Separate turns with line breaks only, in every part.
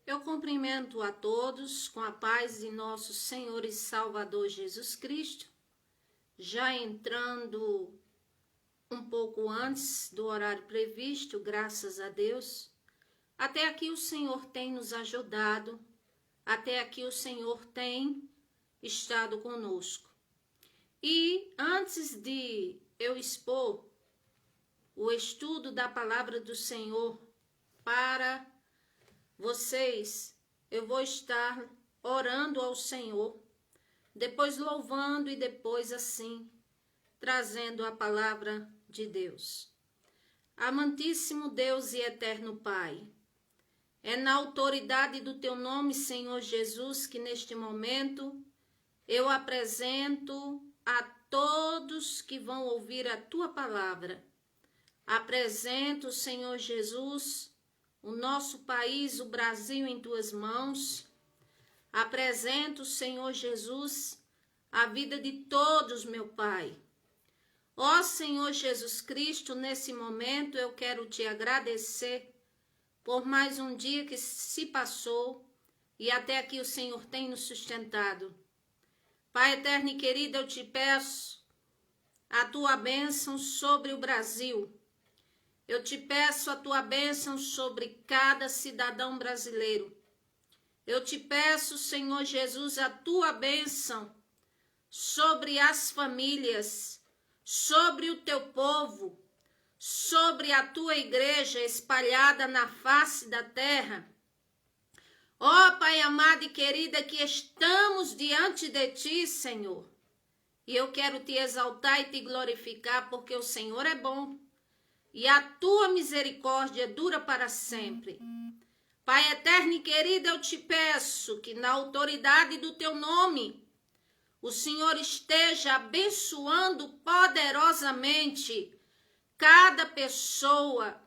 Eu cumprimento a todos com a paz de nosso Senhor e Salvador Jesus Cristo, já entrando um pouco antes do horário previsto, graças a Deus. Até aqui o Senhor tem nos ajudado, até aqui o Senhor tem estado conosco. E antes de eu expor o estudo da palavra do Senhor para vocês, eu vou estar orando ao Senhor, depois louvando e depois assim, trazendo a palavra de Deus. Amantíssimo Deus e eterno Pai, é na autoridade do Teu nome, Senhor Jesus, que neste momento eu apresento a todos que vão ouvir a Tua palavra. Apresento, Senhor Jesus, o nosso país, o Brasil, em Tuas mãos. Apresento, Senhor Jesus, a vida de todos, meu Pai. Ó Senhor Jesus Cristo, nesse momento eu quero Te agradecer por mais um dia que se passou e até aqui o Senhor tem nos sustentado. Pai eterno e querido, eu Te peço a Tua bênção sobre o Brasil. Eu Te peço a Tua bênção sobre cada cidadão brasileiro. Eu Te peço, Senhor Jesus, a Tua bênção sobre as famílias, sobre o Teu povo, sobre a Tua igreja espalhada na face da terra. Ó Pai amado e querida, que estamos diante de Ti, Senhor. E eu quero Te exaltar e Te glorificar, porque o Senhor é bom. E a Tua misericórdia dura para sempre. Pai eterno e querido, eu Te peço que na autoridade do Teu nome, o Senhor esteja abençoando poderosamente cada pessoa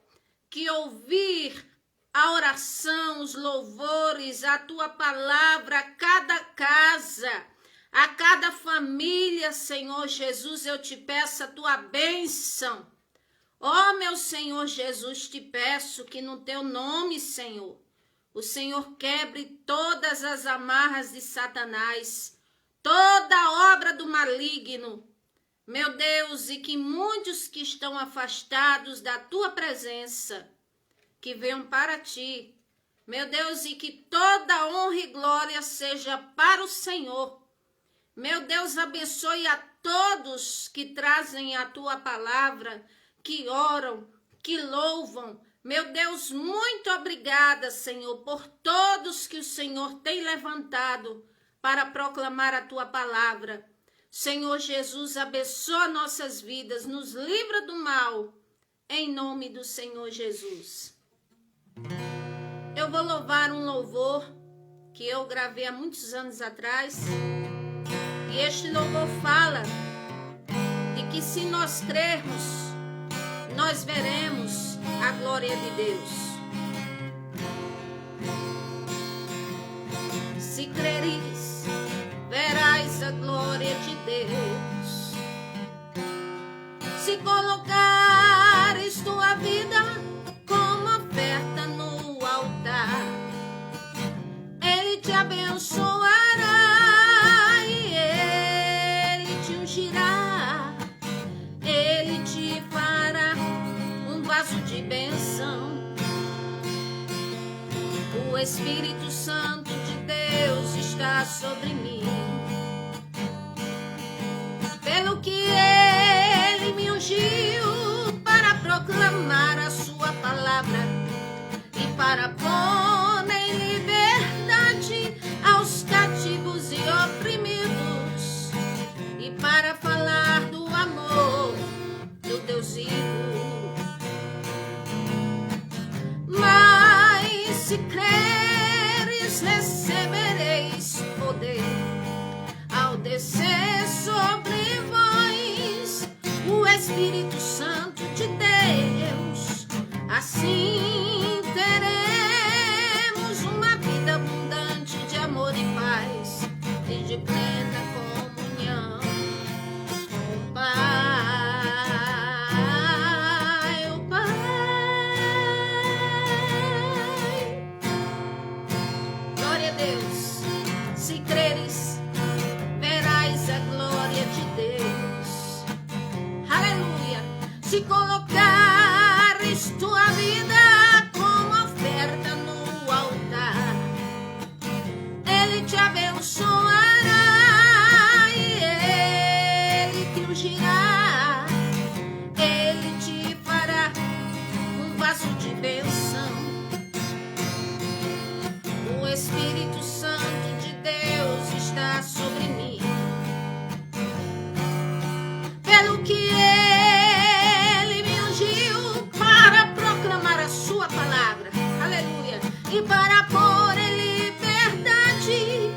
que ouvir a oração, os louvores, a Tua palavra, a cada casa, a cada família, Senhor Jesus, eu Te peço a Tua bênção. Ó meu Senhor Jesus, Te peço que no Teu nome, Senhor, o Senhor quebre todas as amarras de Satanás, toda obra do maligno, meu Deus, e que muitos que estão afastados da Tua presença, que venham para Ti, meu Deus, e que toda honra e glória seja para o Senhor. Meu Deus, abençoe a todos que trazem a Tua palavra, que oram, que louvam. Meu Deus, muito obrigada, Senhor, por todos que o Senhor tem levantado para proclamar a Tua palavra. Senhor Jesus, abençoa nossas vidas, nos livra do mal, em nome do Senhor Jesus. Eu vou louvar um louvor que eu gravei há muitos anos atrás, e este louvor fala de que se nós crermos, nós veremos a glória de Deus. Se creres, verás a glória de Deus. Se colocares tua vida como oferta no altar, Ele te abençoará e Ele te ungirá. Ele te fará um vaso de bênção. O Espírito Santo de Deus está sobre mim, pelo que Ele me ungiu para proclamar a Sua palavra e para pôr em liberdade aos cativos e oprimidos, e para falar do amor do Deus vivo. Mas se creres, recebereis poder ao descer sobre vós o Espírito Santo de Deus. Assim tereis e para pôr em liberdade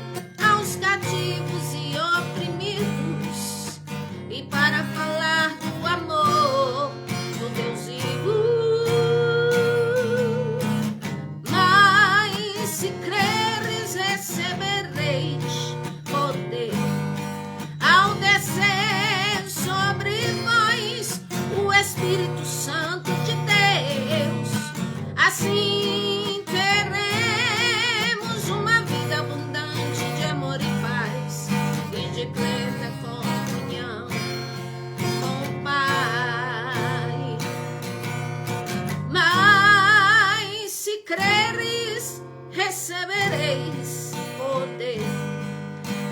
aos cativos e oprimidos, e para falar do amor do Deus vivo. Mas se creres, recebereis poder ao descer sobre vós o Espírito Santo de Deus. Assim teremos uma vida abundante de amor e paz e de plena comunhão com o Pai. Mas se creres, recebereis poder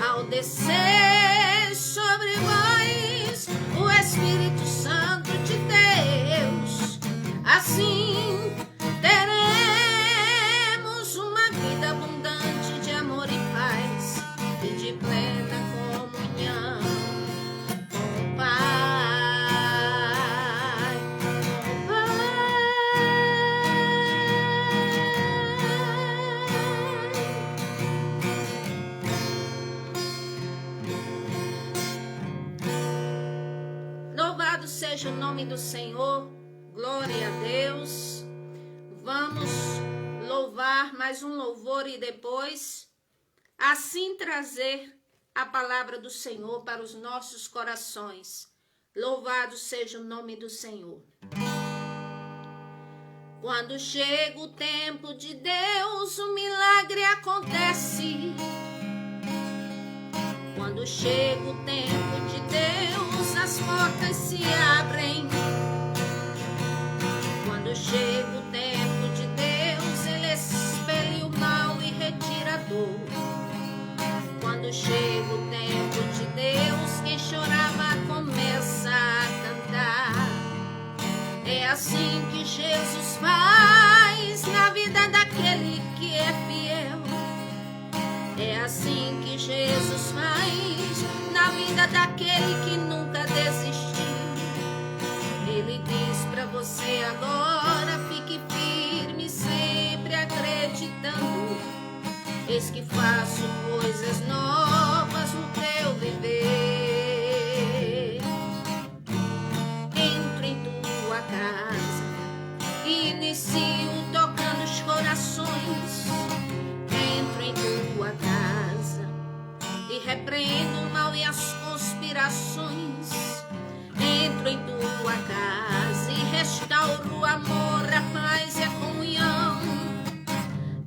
ao descer sobre vós o Espírito Santo de Deus. Assim teremos uma vida abundante de amor e paz e de plena comunhão com o Pai. Louvado seja o nome do Senhor, glória a Deus. Vamos louvar mais um louvor e depois assim trazer a palavra do Senhor para os nossos corações. Louvado seja o nome do Senhor. Quando chega o tempo de Deus, o milagre acontece. Quando chega o tempo de Deus, as portas se abrem. Quando chega o tempo de Deus, Ele expele o mal e retira a dor. Quando chega o tempo de Deus, quem chorava começa a cantar. É assim que Jesus faz na vida daquele que é fiel. É assim que Jesus faz na vida daquele que nunca desistiu. Ele diz pra você agora, fique firme, sempre acreditando. Eis que faço coisas novas no teu viver. Entro em tua casa e inicio tocando os corações. Entro em tua casa e repreendo o mal e as conspirações. Entro em tua casa e restauro o amor, a paz e a comunhão.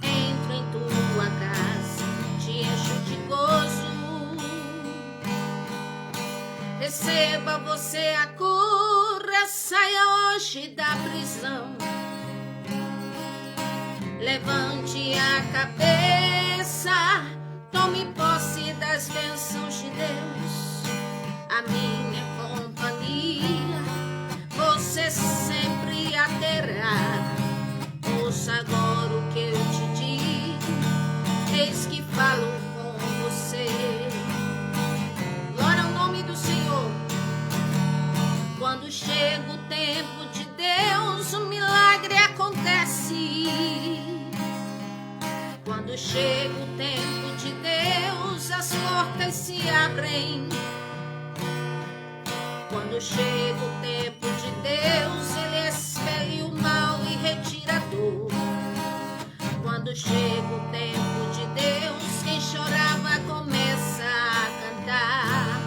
Entro em tua casa, te encho de gozo. Receba você a cura, saia hoje da prisão. Levante a cabeça, tome posse das bênçãos de Deus. A minha companhia você sempre a terá. Ouça agora o que eu te digo, eis que falo com você. Glória ao nome do Senhor. Quando chega o tempo de Deus, o milagre acontece. Quando chega o tempo de Deus, as portas se abrem. Quando chega o tempo de Deus, Ele expele o mal e retira a dor. Quando chega o tempo de Deus, quem chorava começa a cantar.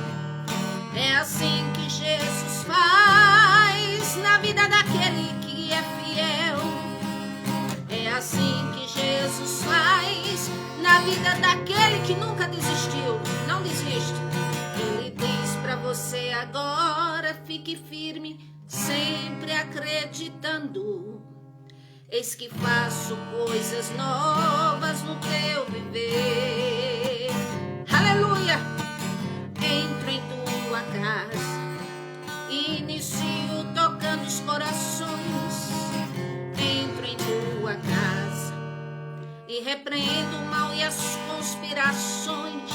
É assim que Jesus faz na vida daquele que é fiel. É assim que Jesus faz na vida daquele que nunca desistiu. Não desiste. Ele diz pra você agora, fique firme, sempre acreditando. Eis que faço coisas novas no teu viver. Aleluia! Entro em tua casa, inicio tocando os corações. Entro em tua casa e repreendo o mal e as conspirações.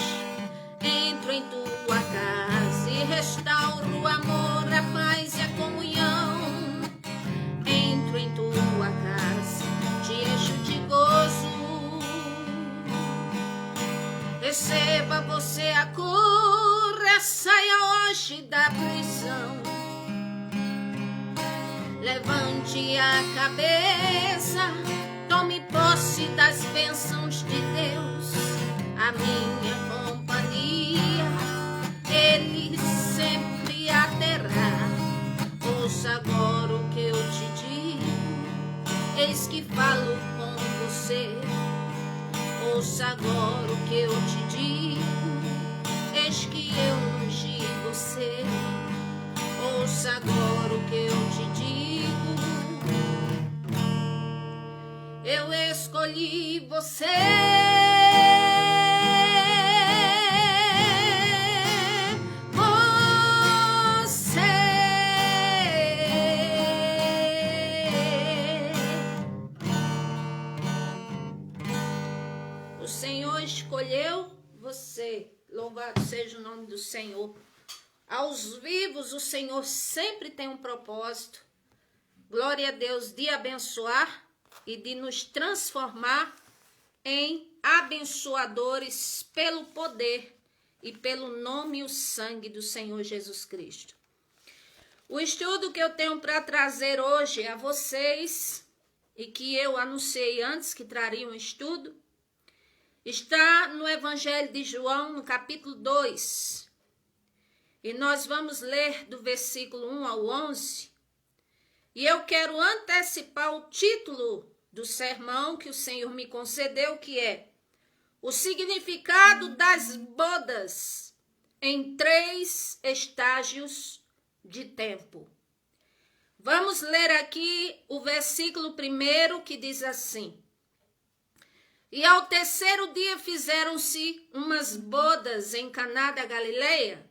Entro em tua casa e restauro o amor, a paz e a comunhão. Entro em tua casa, te encho de gozo. Receba você a cura, saia hoje da prisão. Levante a cabeça, tome posse das bênçãos de Deus. A minha companhia, Ele sempre a terá. Ouça agora o que eu te digo, eis que falo com você. Ouça agora o que eu te digo, eis que eu ungi você. Ouça agora o que eu te digo, eu escolhi você. O Senhor escolheu você. Louvado seja o nome do Senhor. Aos vivos, o Senhor sempre tem um propósito. Glória a Deus, de abençoar e de nos transformar em abençoadores pelo poder e pelo nome e o sangue do Senhor Jesus Cristo. O estudo que eu tenho para trazer hoje a vocês, e que eu anunciei antes que traria um estudo, está no Evangelho de João, no capítulo 2. E nós vamos ler do versículo 1 ao 11. E eu quero antecipar o título do sermão que o Senhor me concedeu, que é o significado das bodas em 3 estágios de tempo. Vamos ler aqui o versículo 1 que diz assim: E ao 3º dia fizeram-se umas bodas em Caná da Galileia,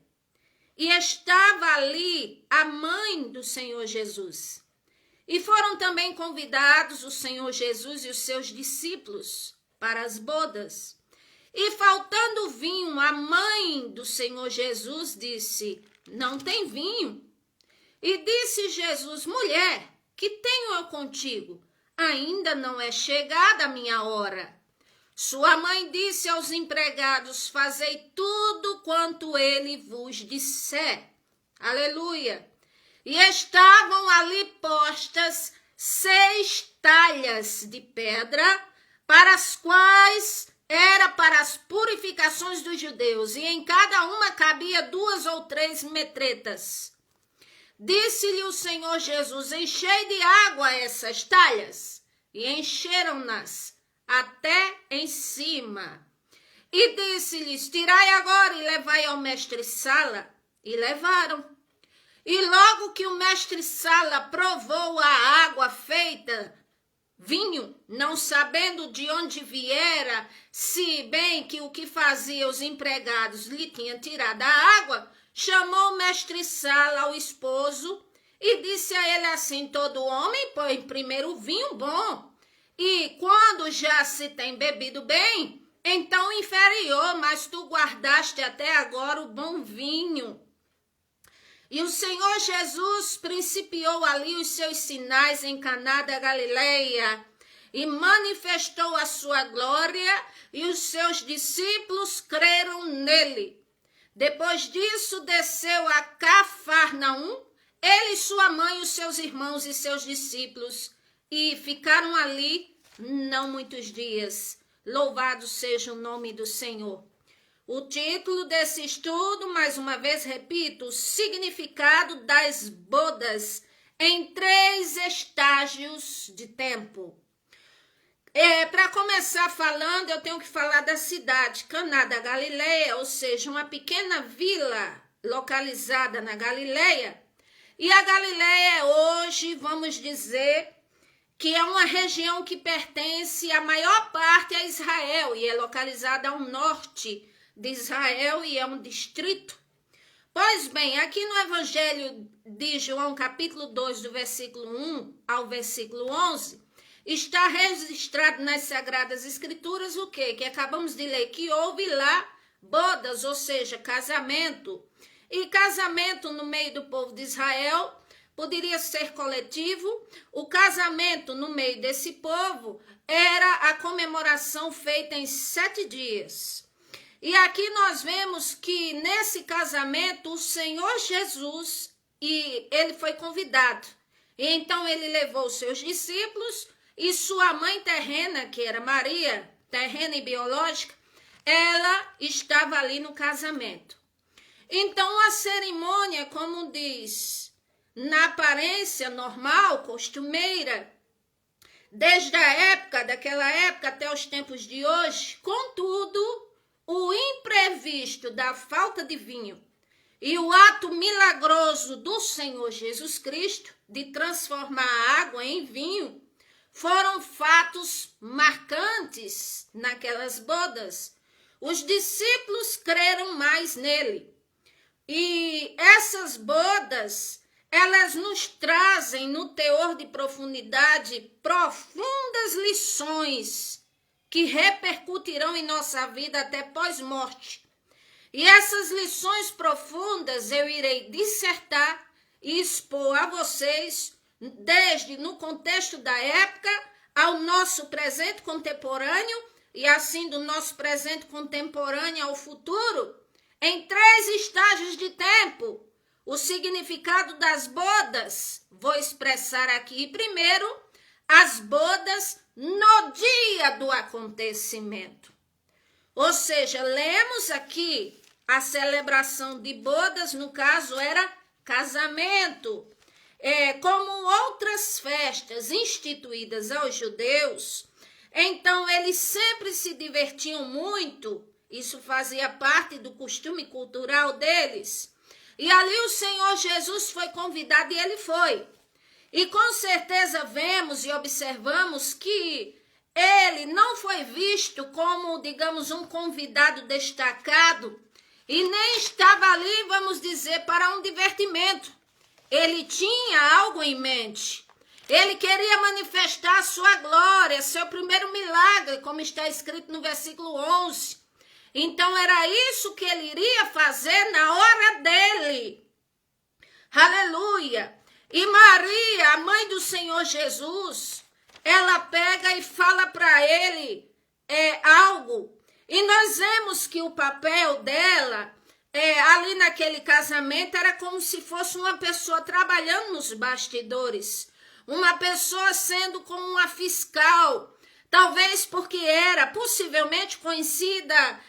e estava ali a mãe do Senhor Jesus. E foram também convidados o Senhor Jesus e os seus discípulos para as bodas. E faltando vinho, a mãe do Senhor Jesus disse: Não tem vinho. E disse Jesus: Mulher, que tenho eu contigo? Ainda não é chegada a minha hora. Sua mãe disse aos empregados: Fazei tudo quanto ele vos disser. Aleluia. E estavam ali postas 6 talhas de pedra, para as quais era para as purificações dos judeus, e em cada uma cabia 2 ou 3 metretas. Disse-lhe o Senhor Jesus: Enchei de água essas talhas. E encheram-nas até em cima. E disse-lhes: Tirai agora e levai ao mestre-sala. E levaram. E logo que o mestre-sala provou a água feita vinho, não sabendo de onde viera, se bem que o que fazia os empregados lhe tinha tirado a água, chamou o mestre-sala ao esposo e disse a ele assim: Todo homem põe primeiro o vinho bom, e quando já se tem bebido bem, então inferior, mas tu guardaste até agora o bom vinho. E o Senhor Jesus principiou ali os seus sinais em Caná da Galileia e manifestou a sua glória, e os seus discípulos creram nele. Depois disso, desceu a Cafarnaum, ele, sua mãe, os seus irmãos e seus discípulos, e ficaram ali não muitos dias. Louvado seja o nome do Senhor. O título desse estudo, mais uma vez repito, o significado das bodas em 3 estágios de tempo. Para começar falando, eu tenho que falar da cidade Caná da Galileia, ou seja, uma pequena vila localizada na Galileia. E a Galileia hoje, vamos dizer, que é uma região que pertence a maior parte a Israel e é localizada ao norte de Israel e é um distrito. Pois bem, aqui no Evangelho de João, capítulo 2, do versículo 1 ao versículo 11, está registrado nas Sagradas Escrituras o quê? Que acabamos de ler, que houve lá bodas, ou seja, casamento. E casamento no meio do povo de Israel poderia ser coletivo. O casamento no meio desse povo era a comemoração feita em 7 dias. E aqui nós vemos que nesse casamento o Senhor Jesus, e ele foi convidado. E então ele levou os seus discípulos e sua mãe terrena, que era Maria, terrena e biológica, ela estava ali no casamento. Então a cerimônia, como diz, na aparência normal, costumeira, desde a época, daquela época até os tempos de hoje, contudo, o imprevisto da falta de vinho e o ato milagroso do Senhor Jesus Cristo de transformar a água em vinho foram fatos marcantes naquelas bodas. Os discípulos creram mais nele. E essas bodas, elas nos trazem no teor de profundidade profundas lições que repercutirão em nossa vida até pós-morte. E essas lições profundas eu irei dissertar e expor a vocês, desde no contexto da época ao nosso presente contemporâneo e assim do nosso presente contemporâneo ao futuro, em 3 estágios de tempo. O significado das bodas, vou expressar aqui primeiro, as bodas no dia do acontecimento. Ou seja, lemos aqui a celebração de bodas, no caso era casamento. Como outras festas instituídas aos judeus, então eles sempre se divertiam muito, isso fazia parte do costume cultural deles. E ali o Senhor Jesus foi convidado e ele foi. E com certeza vemos e observamos que ele não foi visto como, digamos, um convidado destacado e nem estava ali, vamos dizer, para um divertimento. Ele tinha algo em mente. Ele queria manifestar sua glória, seu primeiro milagre, como está escrito no versículo 11. Então era isso que ele iria fazer na hora dele. Aleluia! E Maria, a mãe do Senhor Jesus, ela pega e fala para ele algo. E nós vemos que o papel dela, ali naquele casamento, era como se fosse uma pessoa trabalhando nos bastidores. Uma pessoa sendo como uma fiscal. Talvez porque era possivelmente conhecida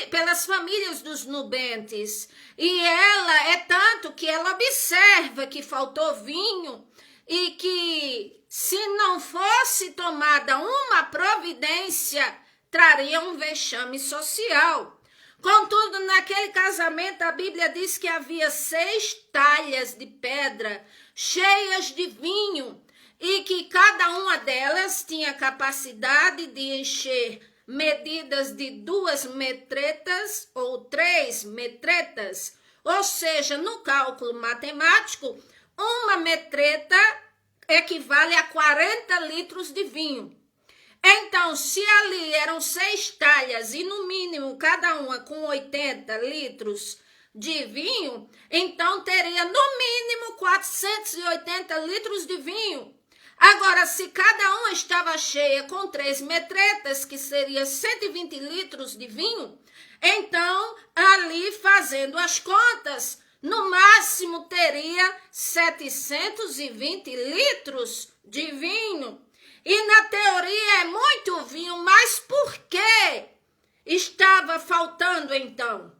pelas famílias dos nubentes. E ela é tanto que ela observa que faltou vinho e que se não fosse tomada uma providência, traria um vexame social. Contudo, naquele casamento, a Bíblia diz que havia 6 talhas de pedra cheias de vinho e que cada uma delas tinha capacidade de encher medidas de 2 metretas ou 3 metretas. Ou seja, no cálculo matemático, uma metreta equivale a 40 litros de vinho. Então, se ali eram 6 talhas e no mínimo cada uma com 80 litros de vinho, então teria no mínimo 480 litros de vinho. Agora, se cada uma estava cheia com 3 metretas, que seria 120 litros de vinho, então, ali fazendo as contas, no máximo teria 720 litros de vinho. E na teoria é muito vinho, mas por que estava faltando então?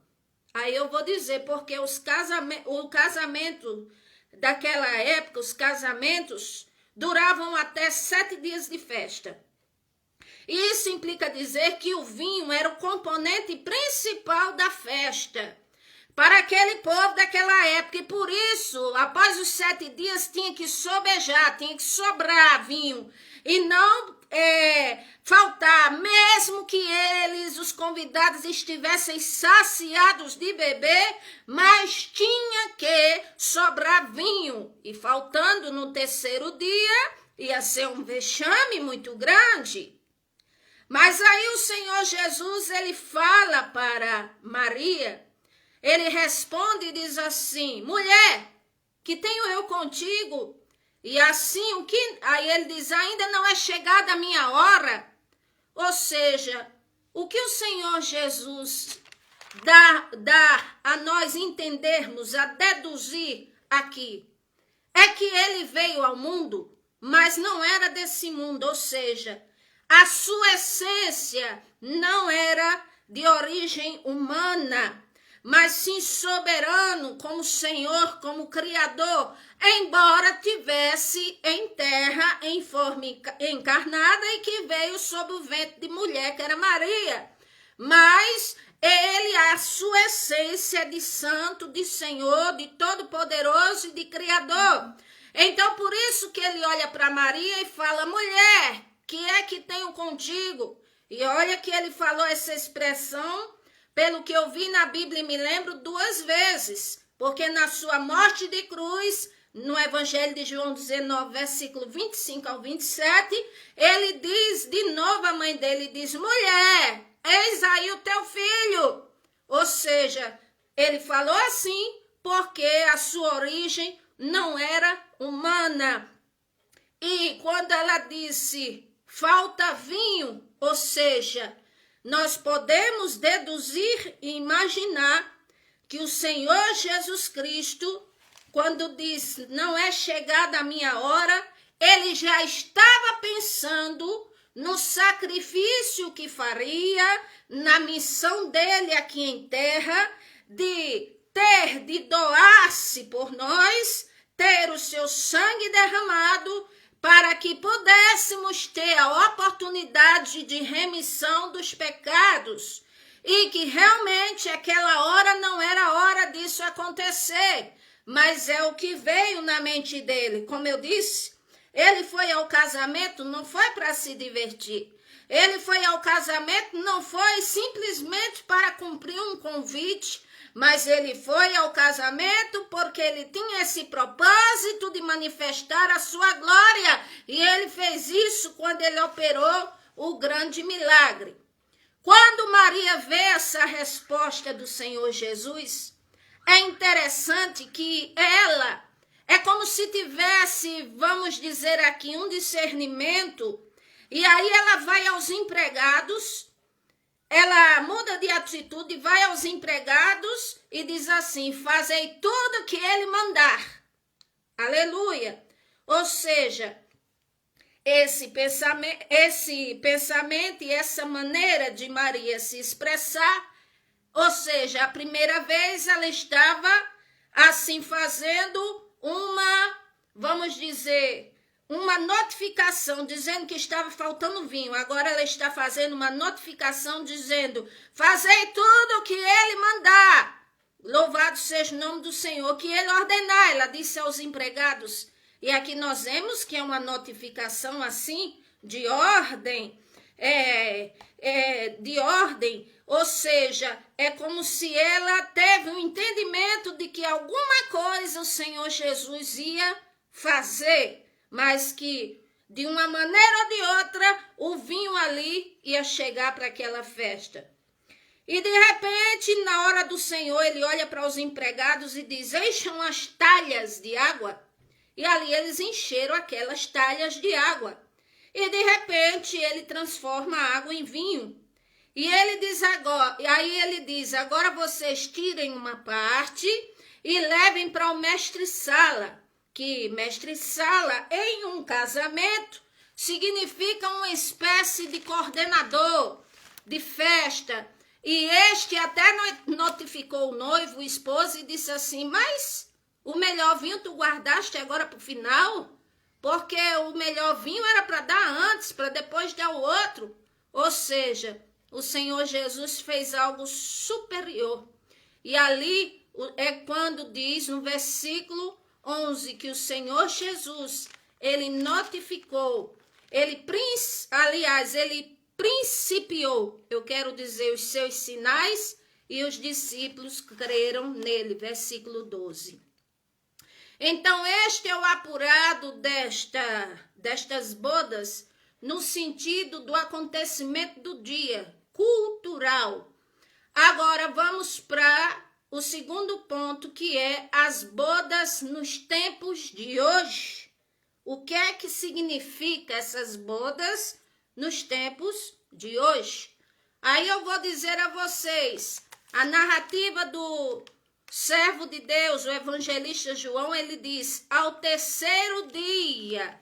Aí eu vou dizer, porque o casamento daquela época, os casamentos duravam até 7 dias de festa. E isso implica dizer que o vinho era o componente principal da festa para aquele povo daquela época. E por isso, após os 7 dias, tinha que sobejar, tinha que sobrar vinho. E não faltar, mesmo que eles, os convidados, estivessem saciados de beber, mas tinha que sobrar vinho. E faltando no 3º dia, ia ser um vexame muito grande. Mas aí o Senhor Jesus, ele fala para Maria, ele responde e diz assim: mulher, que tenho eu contigo? E assim, aí ele diz, ainda não é chegada a minha hora. Ou seja, o que o Senhor Jesus dá a nós entendermos, a deduzir aqui, é que ele veio ao mundo, mas não era desse mundo, ou seja, a sua essência não era de origem humana, mas sim soberano, como Senhor, como Criador, embora tivesse em terra, em forma encarnada, e que veio sob o ventre de mulher, que era Maria. Mas ele, a sua essência de santo, de Senhor, de todo-poderoso e de Criador. Então, por isso que ele olha para Maria e fala, mulher, que é que tenho contigo? E olha que ele falou essa expressão, pelo que eu vi na Bíblia e me lembro 2 vezes, porque na sua morte de cruz, no Evangelho de João 19, versículo 25 ao 27, ele diz de novo a mãe dele, diz, mulher, eis aí o teu filho. Ou seja, ele falou assim porque a sua origem não era humana. E quando ela disse, falta vinho, ou seja, nós podemos deduzir e imaginar que o Senhor Jesus Cristo, quando diz, não é chegada a minha hora, ele já estava pensando no sacrifício que faria, na missão dele aqui em terra, de doar-se por nós, ter o seu sangue derramado, para que pudéssemos ter a oportunidade de remissão dos pecados, e que realmente aquela hora não era hora disso acontecer, mas é o que veio na mente dele. Como eu disse, ele foi ao casamento, não foi para se divertir. Ele foi ao casamento, não foi simplesmente para cumprir um convite, mas ele foi ao casamento porque ele tinha esse propósito de manifestar a sua glória. E ele fez isso quando ele operou o grande milagre. Quando Maria vê essa resposta do Senhor Jesus, é interessante que ela é como se tivesse, vamos dizer aqui, um discernimento. E aí ela vai aos empregados, ela muda de atitude, vai aos empregados e diz assim, fazei tudo que ele mandar. Aleluia! Ou seja, esse pensamento e essa maneira de Maria se expressar, ou seja, a primeira vez ela estava assim fazendo vamos dizer, uma notificação dizendo que estava faltando vinho. Agora ela está fazendo uma notificação dizendo, fazei tudo o que ele mandar. Louvado seja o nome do Senhor, que ele ordenar. Ela disse aos empregados. E aqui nós vemos que é uma notificação assim, de ordem, ou seja, é como se ela teve um entendimento de que alguma coisa o Senhor Jesus ia fazer, mas que de uma maneira ou de outra o vinho ali ia chegar para aquela festa. E de repente, na hora do Senhor, ele olha para os empregados e diz, encham as talhas de água. E ali eles encheram aquelas talhas de água. E de repente ele transforma a água em vinho. E ele diz agora vocês tirem uma parte e levem para o mestre-sala. Que mestre-sala em um casamento significa uma espécie de coordenador de festa. E este até notificou o noivo, o esposo, e disse assim, mas o melhor vinho tu guardaste agora para o final? Porque o melhor vinho era para dar antes, para depois dar o outro. Ou seja, o Senhor Jesus fez algo superior. E ali é quando diz no versículo 11 que o Senhor Jesus, ele notificou, ele principiou, eu quero dizer, os seus sinais e os discípulos creram nele, versículo 12. Então, este é o apurado destas bodas no sentido do acontecimento do dia, cultural. Agora, vamos para o segundo ponto, que é as bodas nos tempos de hoje. O que é que significa essas bodas nos tempos de hoje? Aí eu vou dizer a vocês, a narrativa do servo de Deus, o evangelista João, ele diz, ao terceiro dia,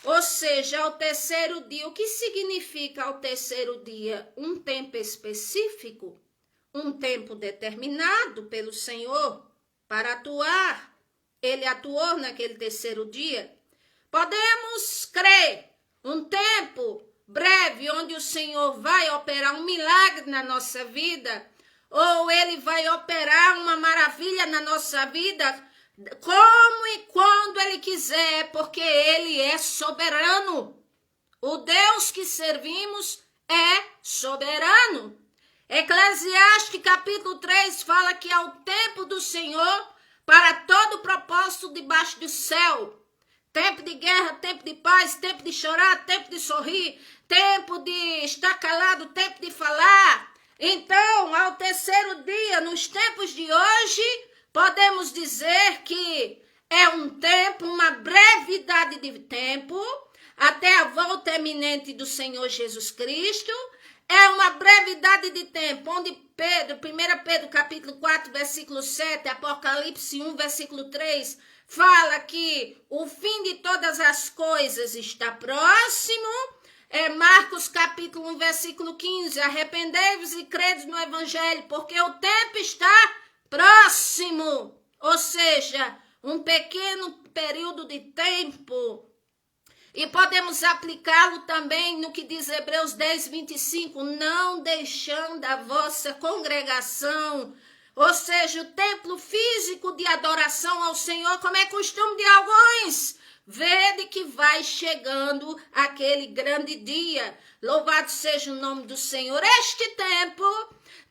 ou seja, ao terceiro dia. O que significa ao terceiro dia? Um tempo específico, um tempo determinado pelo Senhor para atuar. Ele atuou naquele terceiro dia. Podemos crer um tempo breve onde o Senhor vai operar um milagre na nossa vida, ou Ele vai operar uma maravilha na nossa vida, como e quando Ele quiser, porque Ele é soberano. O Deus que servimos é soberano. Eclesiastes capítulo 3 fala que há o tempo do Senhor para todo propósito debaixo do céu. Tempo de guerra, tempo de paz, tempo de chorar, tempo de sorrir, tempo de estar calado, tempo de falar. Então, ao terceiro dia, nos tempos de hoje, podemos dizer que é um tempo, uma brevidade de tempo, até a volta eminente do Senhor Jesus Cristo. É uma brevidade de tempo, onde Pedro, 1 Pedro capítulo 4, versículo 7, Apocalipse 1, versículo 3, fala que o fim de todas as coisas está próximo. Marcos capítulo 1, versículo 15, arrependei-vos e credes no evangelho, porque o tempo está próximo. Ou seja, um pequeno período de tempo. E podemos aplicá-lo também no que diz Hebreus 10, 25, não deixando a vossa congregação, ou seja, o templo físico de adoração ao Senhor, como é costume de alguns. Vede que vai chegando aquele grande dia. Louvado seja o nome do Senhor. Este tempo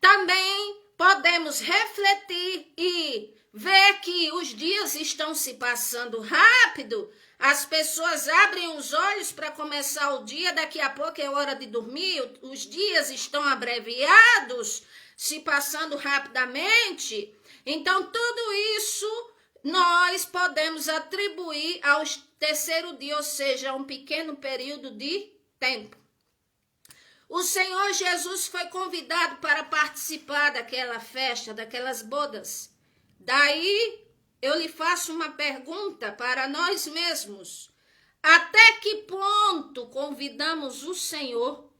também podemos refletir e ver que os dias estão se passando rápido. As pessoas abrem os olhos para começar o dia, daqui a pouco é hora de dormir, os dias estão abreviados, se passando rapidamente. Então, tudo isso nós podemos atribuir ao terceiro dia, ou seja, a um pequeno período de tempo. O Senhor Jesus foi convidado para participar daquela festa, daquelas bodas. Daí, eu lhe faço uma pergunta para nós mesmos. Até que ponto convidamos o Senhor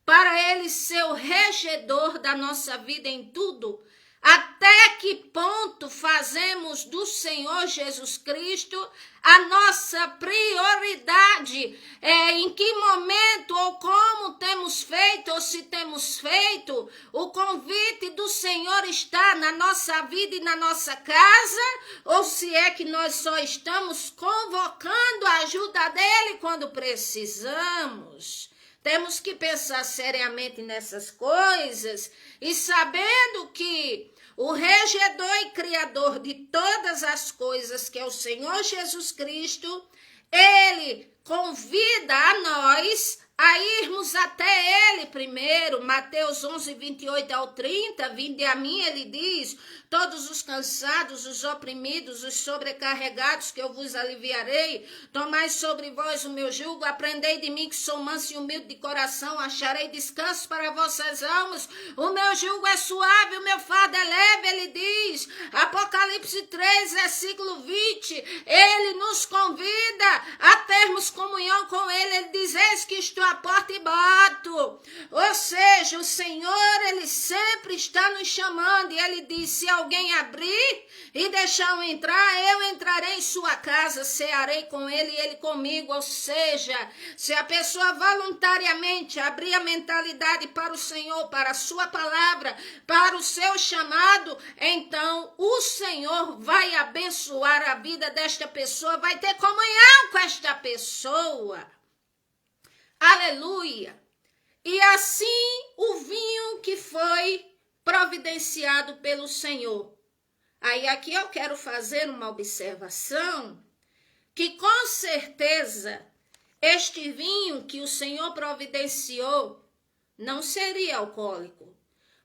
para Ele ser o regedor da nossa vida em tudo? Até que ponto fazemos do Senhor Jesus Cristo a nossa prioridade? Em que momento ou como temos feito, ou se temos feito, o convite do Senhor está na nossa vida e na nossa casa? Ou se é que nós só estamos convocando a ajuda dEle quando precisamos? Temos que pensar seriamente nessas coisas e sabendo que o regedor e criador de todas as coisas, que é o Senhor Jesus Cristo, Ele convida a nós a irmos até Ele primeiro. Mateus 11, 28 ao 30, vinde a mim, Ele diz, todos os cansados, os oprimidos, os sobrecarregados, que eu vos aliviarei. Tomai sobre vós o meu jugo, aprendei de mim que sou manso e humilde de coração, acharei descanso para vossas almas. O meu jugo é suave, o meu fardo é leve, Ele diz. Apocalipse 3, versículo 20, Ele nos convida a termos comunhão com Ele. Ele diz, eis que estou à porta e bato. Ou seja, o Senhor, Ele sempre está nos chamando, e Ele diz, se alguém abrir e deixar eu entrar, eu entrarei em sua casa, cearei com ele e ele comigo. Ou seja, se a pessoa voluntariamente abrir a mentalidade para o Senhor, para a sua palavra, para o seu chamado, então o Senhor vai abençoar a vida desta pessoa, vai ter comunhão com esta pessoa. Aleluia! E assim o vinho que foi providenciado pelo Senhor. Aí aqui eu quero fazer uma observação, que com certeza este vinho que o Senhor providenciou não seria alcoólico,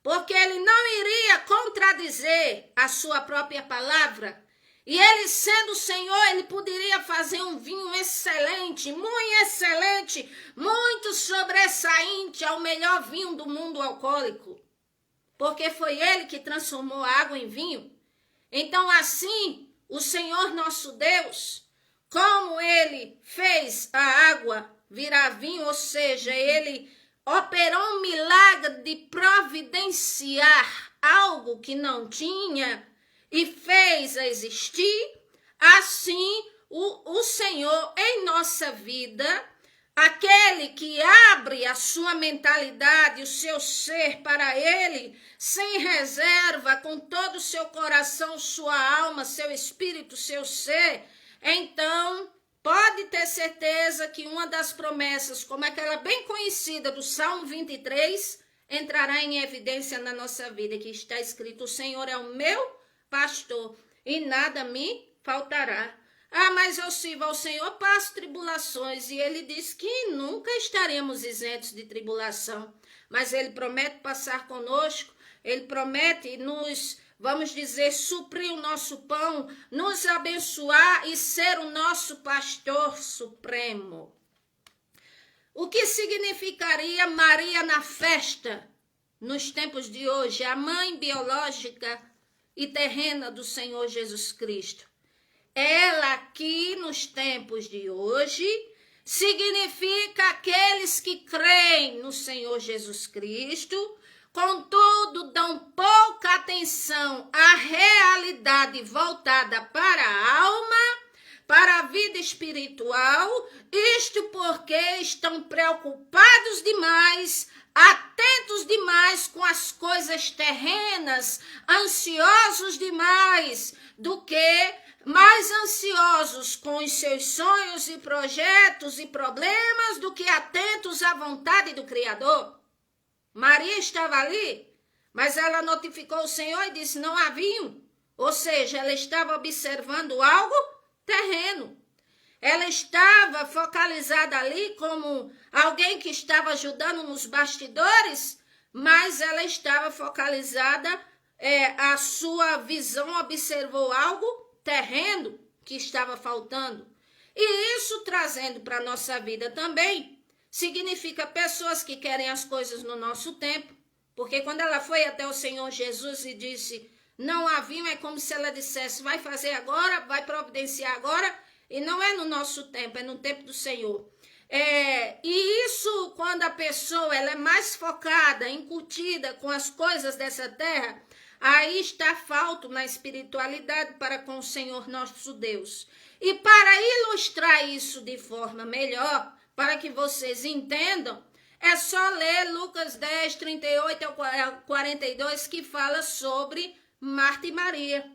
porque Ele não iria contradizer a sua própria palavra. E ele, sendo o Senhor, ele poderia fazer um vinho excelente, muito excelente, muito sobressaente ao melhor vinho do mundo alcoólico. Porque foi ele que transformou a água em vinho. Então, assim, o Senhor nosso Deus, como ele fez a água virar vinho, ou seja, ele operou um milagre de providenciar algo que não tinha e fez a existir, assim o Senhor em nossa vida, aquele que abre a sua mentalidade, o seu ser para ele, sem reserva, com todo o seu coração, sua alma, seu espírito, seu ser, então pode ter certeza que uma das promessas, como aquela bem conhecida do Salmo 23, entrará em evidência na nossa vida, que está escrito: o Senhor é o meu pastor e nada me faltará. Ah, mas eu sirvo ao Senhor, passo tribulações, e ele diz que nunca estaremos isentos de tribulação, mas ele promete passar conosco, ele promete nos, vamos dizer, suprir o nosso pão, nos abençoar e ser o nosso pastor supremo. O que significaria Maria na festa nos tempos de hoje, a mãe biológica e terrena do Senhor Jesus Cristo? Ela aqui nos tempos de hoje significa aqueles que creem no Senhor Jesus Cristo, contudo dão pouca atenção à realidade voltada para a alma, para a vida espiritual, isto porque estão preocupados demais, atentos demais com as coisas terrenas, ansiosos demais do que mais ansiosos com os seus sonhos e projetos e problemas do que atentos à vontade do Criador. Maria estava ali, mas ela notificou o Senhor e disse: não há vinho. Ou seja, ela estava observando algo terreno. Ela estava focalizada ali como alguém que estava ajudando nos bastidores, mas ela estava focalizada, a sua visão observou algo terreno que estava faltando. E isso, trazendo para a nossa vida também, significa pessoas que querem as coisas no nosso tempo, porque quando ela foi até o Senhor Jesus e disse: não há vinho, é como se ela dissesse: vai fazer agora, vai providenciar agora, e não é no nosso tempo, é no tempo do Senhor. E isso, quando a pessoa ela é mais focada, incutida com as coisas dessa terra, aí está falto na espiritualidade para com o Senhor nosso Deus. E para ilustrar isso de forma melhor, para que vocês entendam, é só ler Lucas 10, 38 ao 42, que fala sobre Marta e Maria.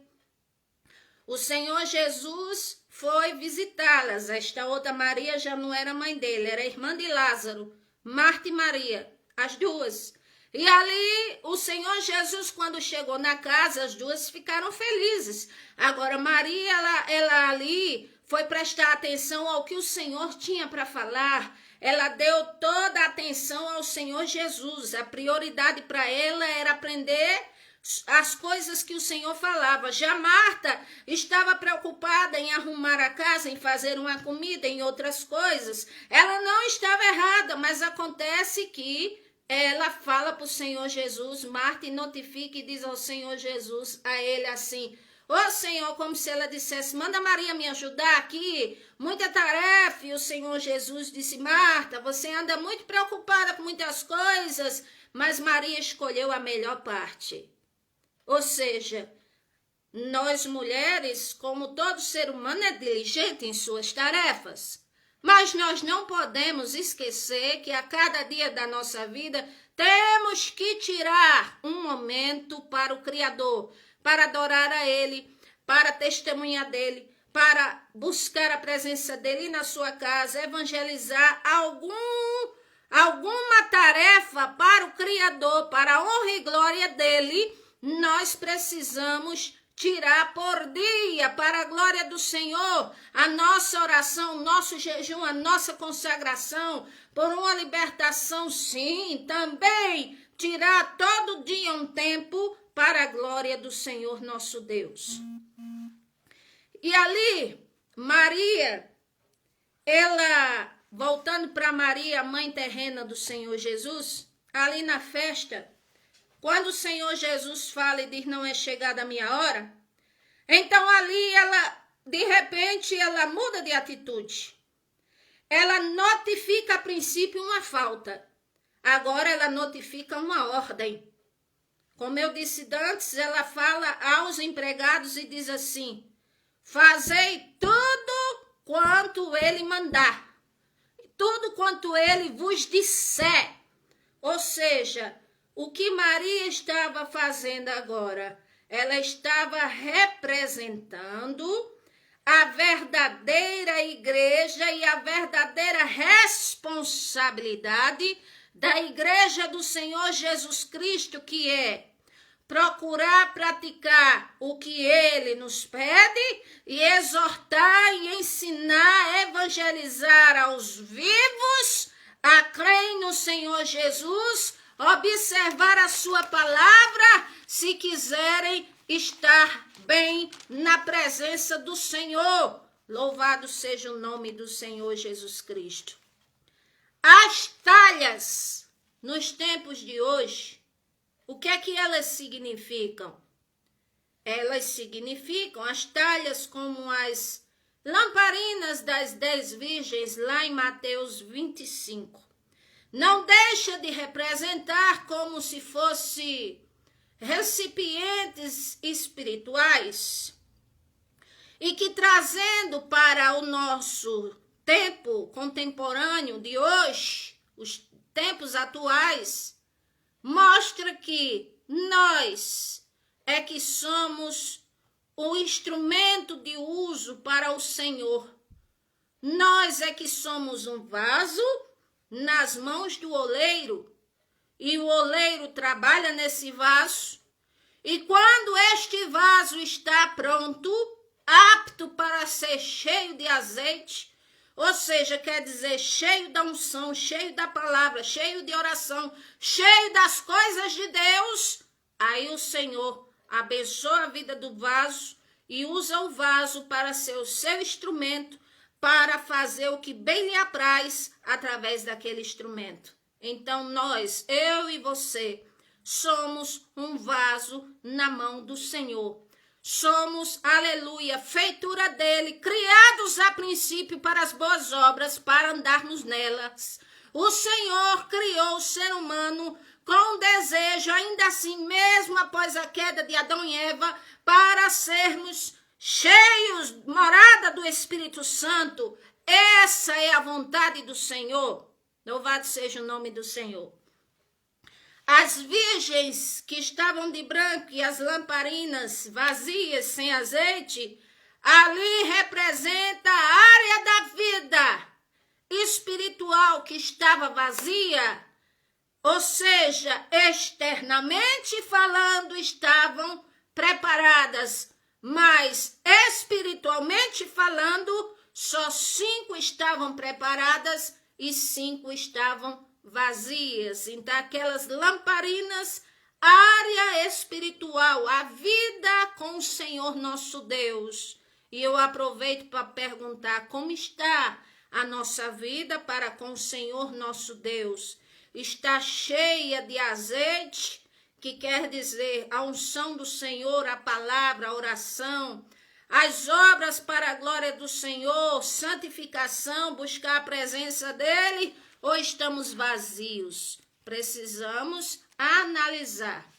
O Senhor Jesus foi visitá-las. Esta outra Maria já não era mãe dele, era irmã de Lázaro. Marta e Maria, as duas. E ali, o Senhor Jesus, quando chegou na casa, as duas ficaram felizes. Agora, Maria, ela ali foi prestar atenção ao que o Senhor tinha para falar. Ela deu toda a atenção ao Senhor Jesus. A prioridade para ela era aprender as coisas que o Senhor falava. Já Marta estava preocupada em arrumar a casa, em fazer uma comida, em outras coisas. Ela não estava errada, mas acontece que ela fala para o Senhor Jesus, Marta, e notifica e diz ao Senhor Jesus, a ele assim: ô Senhor, como se ela dissesse: manda Maria me ajudar aqui, muita tarefa. E o Senhor Jesus disse: Marta, você anda muito preocupada com muitas coisas, mas Maria escolheu a melhor parte. Ou seja, nós mulheres, como todo ser humano, é diligente em suas tarefas. Mas nós não podemos esquecer que a cada dia da nossa vida temos que tirar um momento para o Criador, para adorar a Ele, para testemunhar dEle, para buscar a presença dEle na sua casa, evangelizar alguma tarefa para o Criador, para a honra e glória dEle. Nós precisamos tirar por dia para a glória do Senhor a nossa oração, nosso jejum, a nossa consagração por uma libertação, sim, também tirar todo dia um tempo para a glória do Senhor nosso Deus. E ali, Maria, ela, voltando para Maria, a mãe terrena do Senhor Jesus, ali na festa, quando o Senhor Jesus fala e diz, não é chegada a minha hora, então ali ela, de repente, ela muda de atitude. Ela notifica a princípio uma falta. Agora ela notifica uma ordem. Como eu disse antes, ela fala aos empregados e diz assim, fazei tudo quanto ele mandar, tudo quanto ele vos disser. Ou seja, o que Maria estava fazendo agora? Ela estava representando a verdadeira igreja e a verdadeira responsabilidade da igreja do Senhor Jesus Cristo, que é procurar praticar o que ele nos pede e exortar e ensinar, evangelizar aos vivos a crer no Senhor Jesus, observar a sua palavra, se quiserem estar bem na presença do Senhor. Louvado seja o nome do Senhor Jesus Cristo. As talhas nos tempos de hoje, o que é que elas significam? Elas significam as talhas como as lamparinas das 10 virgens lá em Mateus 25. Não deixa de representar como se fosse recipientes espirituais e que trazendo para o nosso tempo contemporâneo de hoje, os tempos atuais, mostra que nós é que somos o instrumento de uso para o Senhor. Nós é que somos um vaso nas mãos do oleiro, e o oleiro trabalha nesse vaso, e quando este vaso está pronto, apto para ser cheio de azeite, ou seja, quer dizer, cheio da unção, cheio da palavra, cheio de oração, cheio das coisas de Deus, aí o Senhor abençoa a vida do vaso e usa o vaso para ser o seu instrumento, para fazer o que bem lhe apraz através daquele instrumento. Então nós, eu e você, somos um vaso na mão do Senhor. Somos, aleluia, feitura dele, criados a princípio para as boas obras, para andarmos nelas. O Senhor criou o ser humano com desejo, ainda assim mesmo após a queda de Adão e Eva, para sermos cheios, morada do Espírito Santo. Essa é a vontade do Senhor. Louvado seja o nome do Senhor. As virgens que estavam de branco e as lamparinas vazias, sem azeite, ali representa a área da vida espiritual que estava vazia, ou seja, externamente falando, estavam preparadas, mas espiritualmente falando, só 5 estavam preparadas e 5 estavam vazias. Então, aquelas lamparinas, área espiritual, a vida com o Senhor nosso Deus. E eu aproveito para perguntar como está a nossa vida para com o Senhor nosso Deus. Está cheia de azeite, que quer dizer a unção do Senhor, a palavra, a oração, as obras para a glória do Senhor, santificação, buscar a presença dele, ou estamos vazios? Precisamos analisar.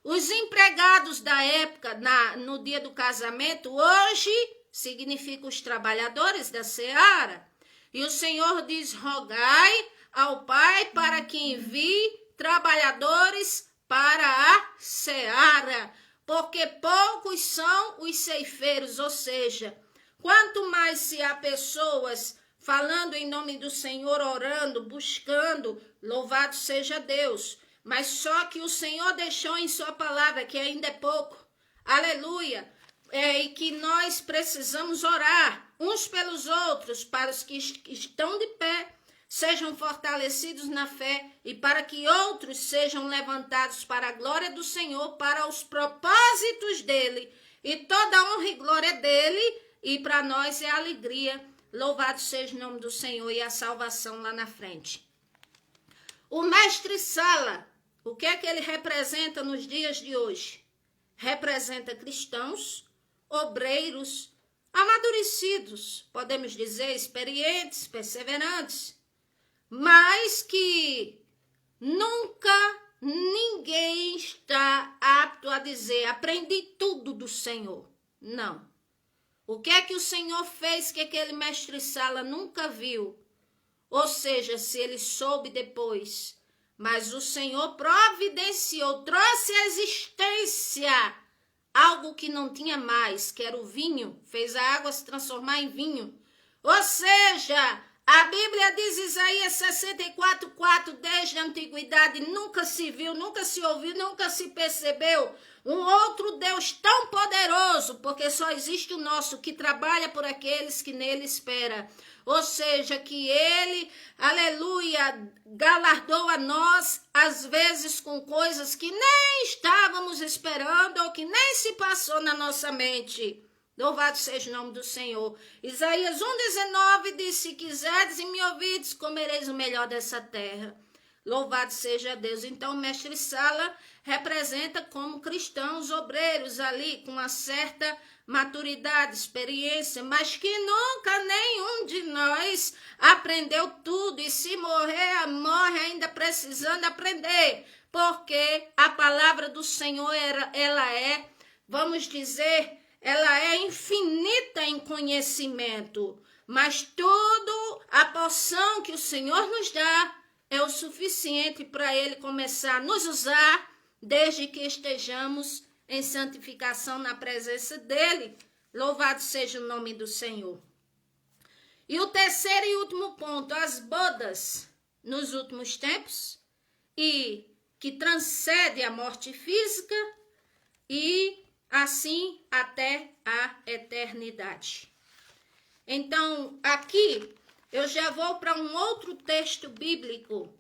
Os empregados da época, no dia do casamento, hoje, significa os trabalhadores da seara. E o Senhor diz, rogai ao Pai para que envie trabalhadores para a seara, porque poucos são os ceifeiros, ou seja, quanto mais se há pessoas falando em nome do Senhor, orando, buscando, louvado seja Deus, mas só que o Senhor deixou em sua palavra que ainda é pouco, aleluia, e que nós precisamos orar uns pelos outros, para os que estão de pé, sejam fortalecidos na fé e para que outros sejam levantados para a glória do Senhor, para os propósitos dele, e toda honra e glória dele, e para nós é alegria. Louvado seja o nome do Senhor e a salvação lá na frente. O mestre-sala, o que é que ele representa nos dias de hoje? Representa cristãos, obreiros, amadurecidos, podemos dizer, experientes, perseverantes, mas que nunca ninguém está apto a dizer, aprendi tudo do Senhor. Não. O que é que o Senhor fez que aquele mestre-sala nunca viu? Ou seja, se ele soube depois, mas o Senhor providenciou, trouxe à existência algo que não tinha mais, que era o vinho, fez a água se transformar em vinho. Ou seja, a Bíblia diz, Isaías 64:4, desde a antiguidade nunca se viu, nunca se ouviu, nunca se percebeu um outro Deus tão poderoso, porque só existe o nosso, que trabalha por aqueles que nele esperam. Ou seja, que ele, aleluia, galardou a nós, às vezes com coisas que nem estávamos esperando ou que nem se passou na nossa mente. Louvado seja o nome do Senhor. Isaías 1:19 diz, se quiserdes e me ouvides, comereis o melhor dessa terra. Louvado seja Deus. Então, o mestre-sala representa como cristãos obreiros ali, com uma certa maturidade, experiência, mas que nunca nenhum de nós aprendeu tudo, e se morrer, morre ainda precisando aprender, porque a palavra do Senhor, ela é, vamos dizer, ela é infinita em conhecimento, mas tudo, a porção que o Senhor nos dá, é o suficiente para ele começar a nos usar, desde que estejamos em santificação na presença dele. Louvado seja o nome do Senhor. E o terceiro e último ponto, as bodas nos últimos tempos, e que transcende a morte física e assim até a eternidade. Então, aqui eu já vou para um outro texto bíblico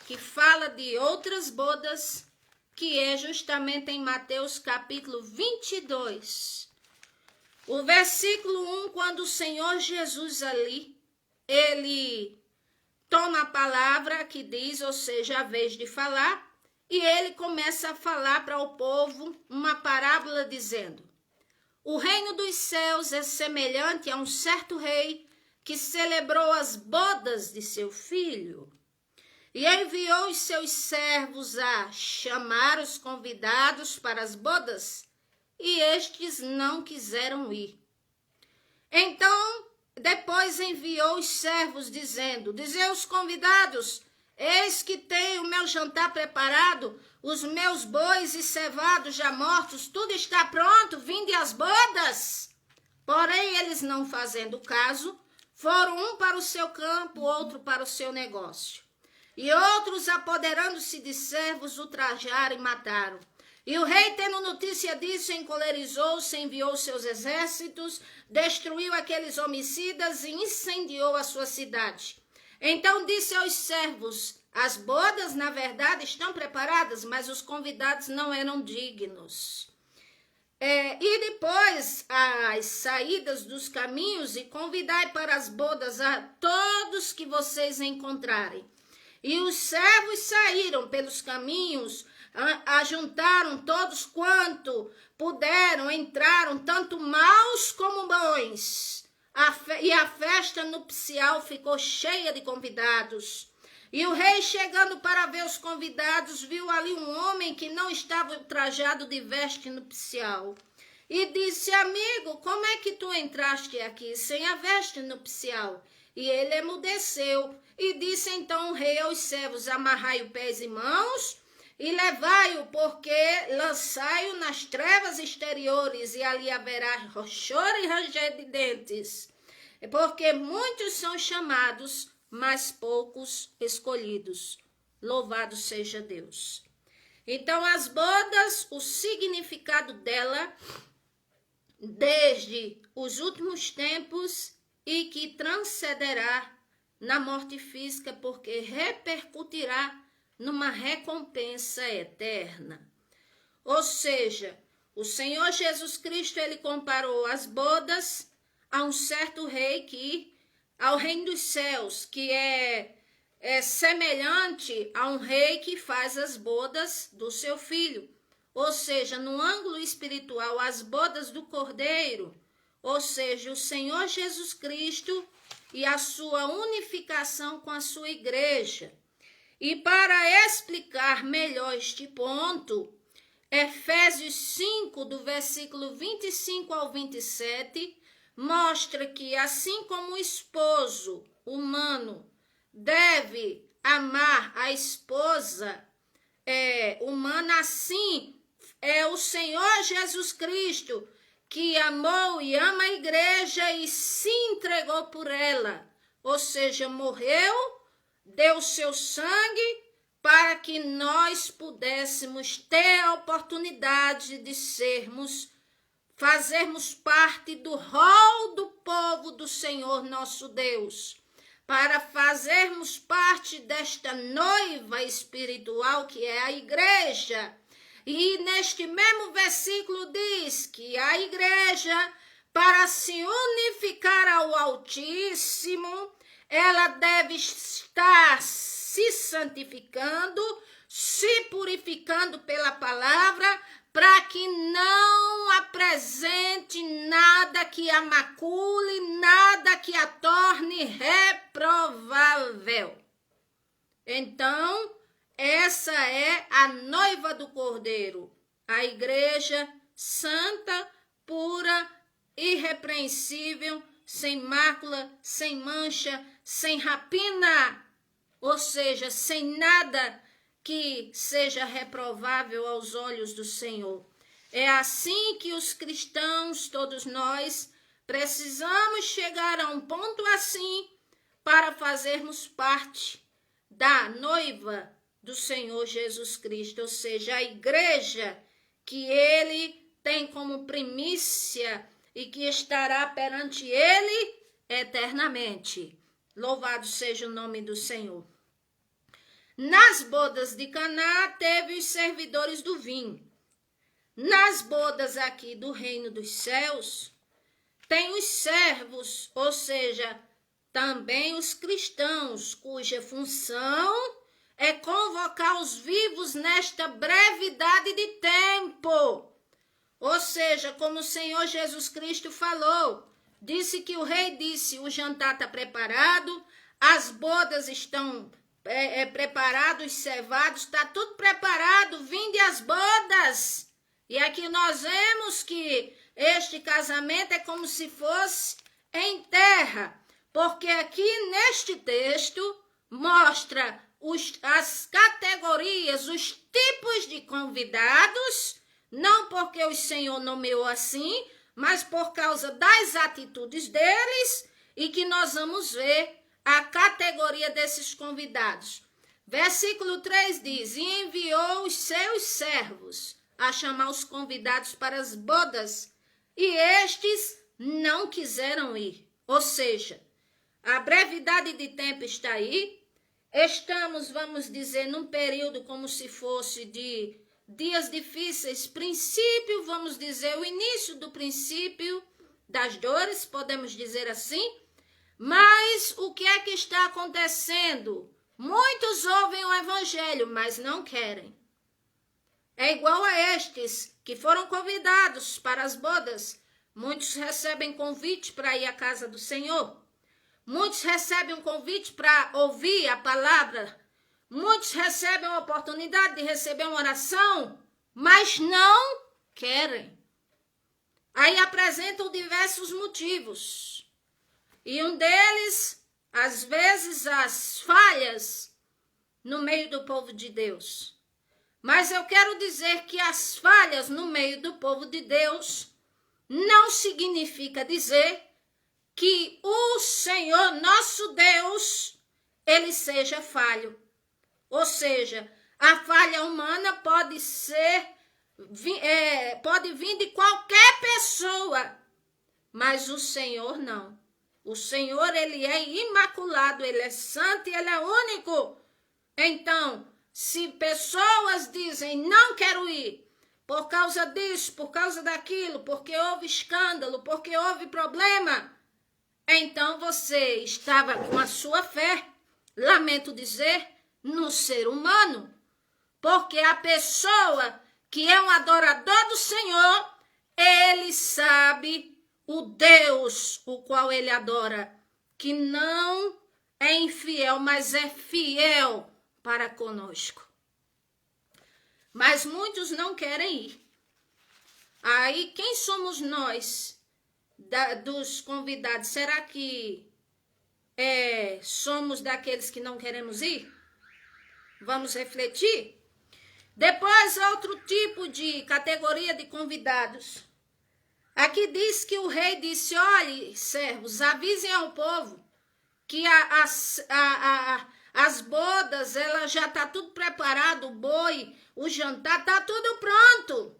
que fala de outras bodas, que é justamente em Mateus capítulo 22. O versículo 1, quando o Senhor Jesus ali, ele toma a palavra que diz, ou seja, a vez de falar, e ele começa a falar para o povo uma parábola dizendo, o reino dos céus é semelhante a um certo rei que celebrou as bodas de seu filho e enviou os seus servos a chamar os convidados para as bodas, e estes não quiseram ir. Então, depois enviou os servos, dizendo, dizei aos convidados, eis que tenho o meu jantar preparado, os meus bois e cevados já mortos, tudo está pronto, vinde às bodas. Porém, eles não fazendo caso, foram um para o seu campo, outro para o seu negócio. E outros, apoderando-se de servos, ultrajaram e mataram. E o rei, tendo notícia disso, encolerizou-se, enviou seus exércitos, destruiu aqueles homicidas e incendiou a sua cidade. Então disse aos servos, as bodas, na verdade, estão preparadas, mas os convidados não eram dignos. E depois, as saídas dos caminhos, e convidai para as bodas a todos que vocês encontrarem. E os servos saíram pelos caminhos, ajuntaram todos quanto puderam, entraram, tanto maus como bons. E a festa nupcial ficou cheia de convidados. E o rei, chegando para ver os convidados, viu ali um homem que não estava trajado de veste nupcial. E disse, amigo, como é que tu entraste aqui sem a veste nupcial? E ele emudeceu. E disse então o rei aos servos, amarrai-o pés e mãos e levai-o, porque lançai-o nas trevas exteriores, e ali haverá choro e ranger de dentes. Porque muitos são chamados, mas poucos escolhidos. Louvado seja Deus. Então, as bodas, o significado dela, desde os últimos tempos, e que transcenderá na morte física, porque repercutirá numa recompensa eterna. Ou seja, o Senhor Jesus Cristo, ele comparou as bodas a um certo rei ao reino dos céus, que é semelhante a um rei que faz as bodas do seu filho. Ou seja, no ângulo espiritual, as bodas do Cordeiro, ou seja, o Senhor Jesus Cristo e a sua unificação com a sua igreja. E para explicar melhor este ponto, Efésios 5, do versículo 25 ao 27, mostra que assim como o esposo humano deve amar a esposa humana, assim é o Senhor Jesus Cristo que amou e ama a igreja e se entregou por ela, ou seja, morreu, deu seu sangue para que nós pudéssemos ter a oportunidade de fazermos parte do rol do povo do Senhor nosso Deus, para fazermos parte desta noiva espiritual que é a igreja. E neste mesmo versículo diz que a igreja, para se unificar ao Altíssimo, ela deve estar se santificando, se purificando pela palavra, para que não apresente nada que a macule, nada que a torne reprovável. Então, essa é a noiva do Cordeiro, a igreja santa, pura, irrepreensível, sem mácula, sem mancha, sem rapina, ou seja, sem nada que seja reprovável aos olhos do Senhor. É assim que os cristãos, todos nós, precisamos chegar a um ponto assim para fazermos parte da noiva do Senhor Jesus Cristo, ou seja, a igreja que ele tem como primícia e que estará perante ele eternamente. Louvado seja o nome do Senhor. Nas bodas de Caná teve os servidores do vinho. Nas bodas aqui do reino dos céus, tem os servos, ou seja, também os cristãos, cuja função é convocar os vivos nesta brevidade de tempo. Ou seja, como o Senhor Jesus Cristo falou, disse que o rei disse, o jantar está preparado, as bodas estão preparadas, os cevados, está tudo preparado, vinde as bodas. E aqui nós vemos que este casamento é como se fosse em terra, porque aqui neste texto mostra as categorias, os tipos de convidados, não porque o Senhor nomeou assim, mas por causa das atitudes deles, e que nós vamos ver a categoria desses convidados. Versículo 3 diz, e enviou os seus servos a chamar os convidados para as bodas, e estes não quiseram ir. Ou seja, a brevidade de tempo está aí, estamos, vamos dizer, num período como se fosse de dias difíceis, princípio, vamos dizer, o início do princípio das dores, podemos dizer assim. Mas o que é que está acontecendo? Muitos ouvem o evangelho, mas não querem. É igual a estes que foram convidados para as bodas. Muitos recebem convite para ir à casa do Senhor. Muitos recebem um convite para ouvir a palavra. Muitos recebem a oportunidade de receber uma oração, mas não querem. Aí apresentam diversos motivos. E um deles, às vezes, as falhas no meio do povo de Deus. Mas eu quero dizer que as falhas no meio do povo de Deus não significa dizer que o Senhor, nosso Deus, ele seja falho. Ou seja, a falha humana pode vir de qualquer pessoa, mas o Senhor não. O Senhor, ele é imaculado, ele é santo e ele é único. Então, se pessoas dizem, não quero ir, por causa disso, por causa daquilo, porque houve escândalo, porque houve problema, então você estava com a sua fé, lamento dizer, no ser humano. Porque a pessoa que é um adorador do Senhor, ele sabe o Deus o qual ele adora, que não é infiel, mas é fiel para conosco. Mas muitos não querem ir. Aí, quem somos nós, dos convidados? Será que somos daqueles que não queremos ir? Vamos refletir? Depois, outro tipo de categoria de convidados. Aqui diz que o rei disse, olhe, servos, avisem ao povo que as bodas, ela já está tudo preparado, o boi, o jantar, está tudo pronto.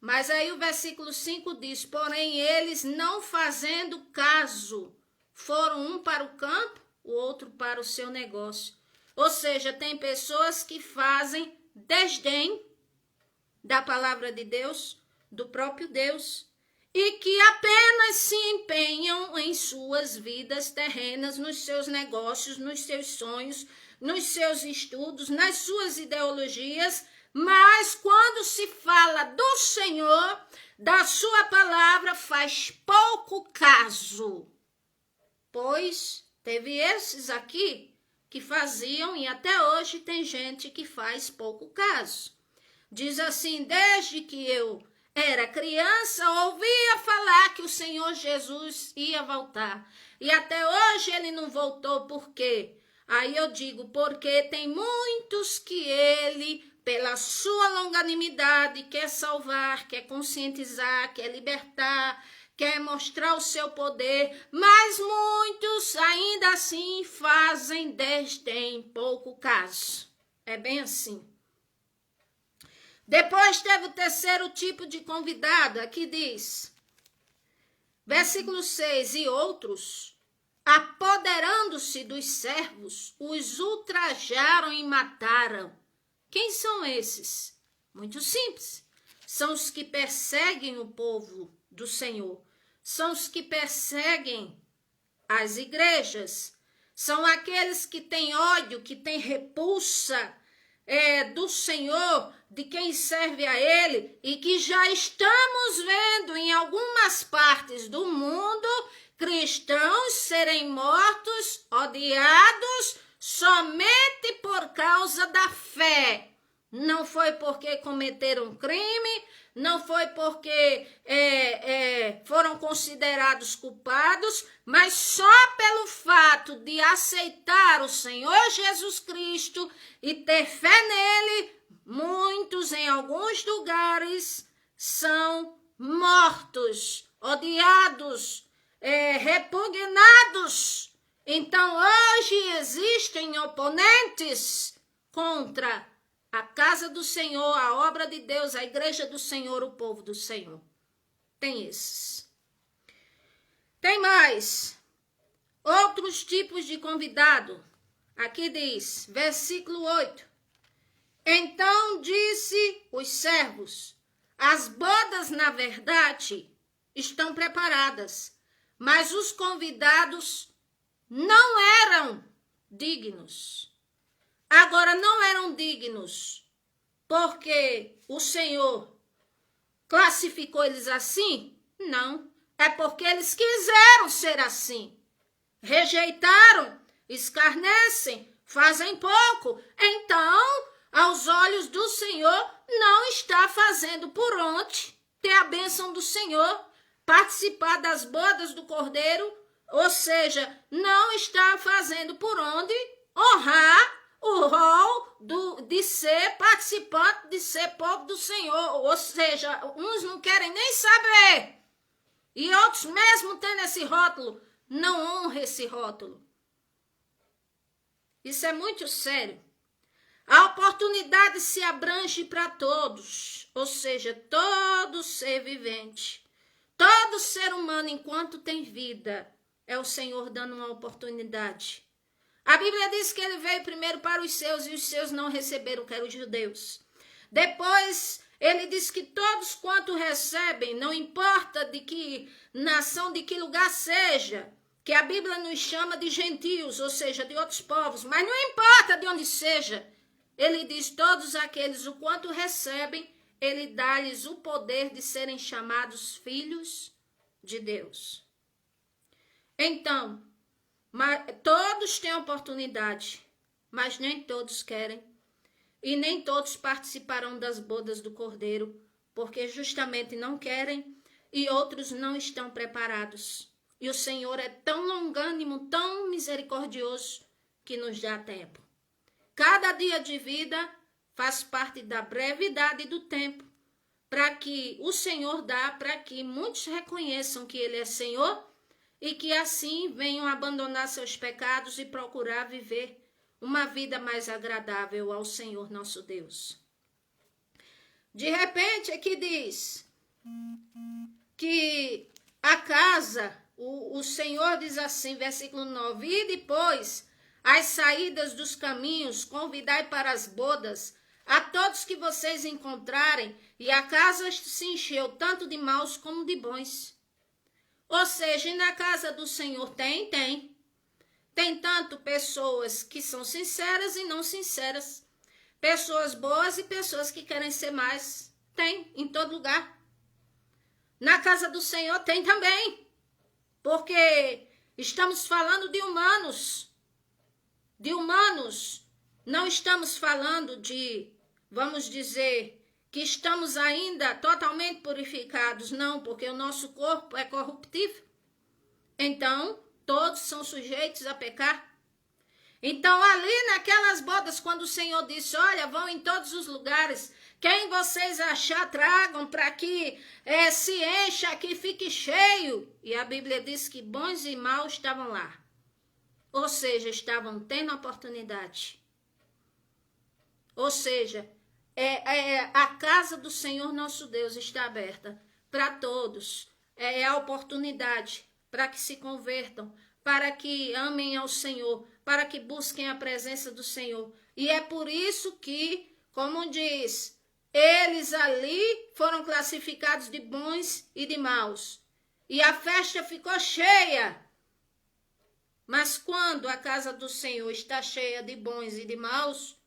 Mas aí o versículo 5 diz, porém eles não fazendo caso, foram um para o campo, o outro para o seu negócio. Ou seja, tem pessoas que fazem desdém da palavra de Deus, do próprio Deus, e que apenas se empenham em suas vidas terrenas, nos seus negócios, nos seus sonhos, nos seus estudos, nas suas ideologias, mas quando se fala do Senhor, da sua palavra, faz pouco caso. Pois teve esses aqui que faziam, e até hoje tem gente que faz pouco caso. Diz assim, desde que eu era criança, ouvia falar que o Senhor Jesus ia voltar. E até hoje ele não voltou, por quê? Aí eu digo, porque tem muitos que ele, pela sua longanimidade, quer salvar, quer conscientizar, quer libertar, quer mostrar o seu poder, mas muitos ainda assim fazem desdém, pouco caso. É bem assim. Depois teve o terceiro tipo de convidado, aqui diz, versículo 6, e outros, apoderando-se dos servos, os ultrajaram e mataram. Quem são esses? Muito simples, são os que perseguem o povo do Senhor, são os que perseguem as igrejas, são aqueles que têm ódio, que têm repulsa do Senhor, de quem serve a Ele, e que já estamos vendo em algumas partes do mundo cristãos serem mortos, odiados, somente por causa da fé. Não foi porque cometeram crime, não foi porque foram considerados culpados, mas só pelo fato de aceitar o Senhor Jesus Cristo e ter fé nele, muitos em alguns lugares são mortos, odiados, repugnados. Então hoje existem oponentes contra a casa do Senhor, a obra de Deus, a igreja do Senhor, o povo do Senhor. Tem esses. Tem mais. Outros tipos de convidado. Aqui diz, versículo 8. Então disse os servos, as bodas, na verdade, estão preparadas, mas os convidados não eram dignos. Agora, não eram dignos porque o Senhor classificou eles assim? Não. É porque eles quiseram ser assim. Rejeitaram, escarnecem, fazem pouco. Então, aos olhos do Senhor, não está fazendo por onde ter a bênção do Senhor, participar das bodas do Cordeiro, ou seja, não está fazendo por onde honrar o rol de ser participante, de ser povo do Senhor. Ou seja, uns não querem nem saber. E outros, mesmo tendo esse rótulo, não honram esse rótulo. Isso é muito sério. A oportunidade se abrange para todos. Ou seja, todo ser vivente, todo ser humano, enquanto tem vida, é o Senhor dando uma oportunidade. A Bíblia diz que ele veio primeiro para os seus e os seus não receberam, que eram os judeus. Depois, ele diz que todos quanto recebem, não importa de que nação, de que lugar seja, que a Bíblia nos chama de gentios, ou seja, de outros povos, mas não importa de onde seja, ele diz, todos aqueles o quanto recebem, ele dá-lhes o poder de serem chamados filhos de Deus. Então, todos têm oportunidade, mas nem todos querem, e nem todos participarão das bodas do Cordeiro, porque justamente não querem e outros não estão preparados. E o Senhor é tão longânimo, tão misericordioso, que nos dá tempo. Cada dia de vida faz parte da brevidade do tempo, para que o Senhor dá, para que muitos reconheçam que Ele é Senhor e que assim venham abandonar seus pecados e procurar viver uma vida mais agradável ao Senhor nosso Deus. De repente, aqui diz que a casa, o Senhor diz assim, versículo 9, e depois as saídas dos caminhos, convidai para as bodas a todos que vocês encontrarem, e a casa se encheu tanto de maus como de bons. Ou seja, e na casa do Senhor tem tanto pessoas que são sinceras e não sinceras, pessoas boas e pessoas que querem ser mais, tem em todo lugar. Na casa do Senhor tem também, porque estamos falando de humanos, não estamos falando de, vamos dizer, que estamos ainda totalmente purificados, não, porque o nosso corpo é corruptível. Então, todos são sujeitos a pecar. Então, ali naquelas bodas, quando o Senhor disse, olha, vão em todos os lugares, quem vocês achar, tragam para que se encha, que fique cheio. E a Bíblia diz que bons e maus estavam lá. Ou seja, estavam tendo oportunidade. Ou seja, a casa do Senhor nosso Deus está aberta para todos. É a oportunidade para que se convertam, para que amem ao Senhor, para que busquem a presença do Senhor. E é por isso que, como diz, eles ali foram classificados de bons e de maus. E a festa ficou cheia. Mas quando a casa do Senhor está cheia de bons e de maus,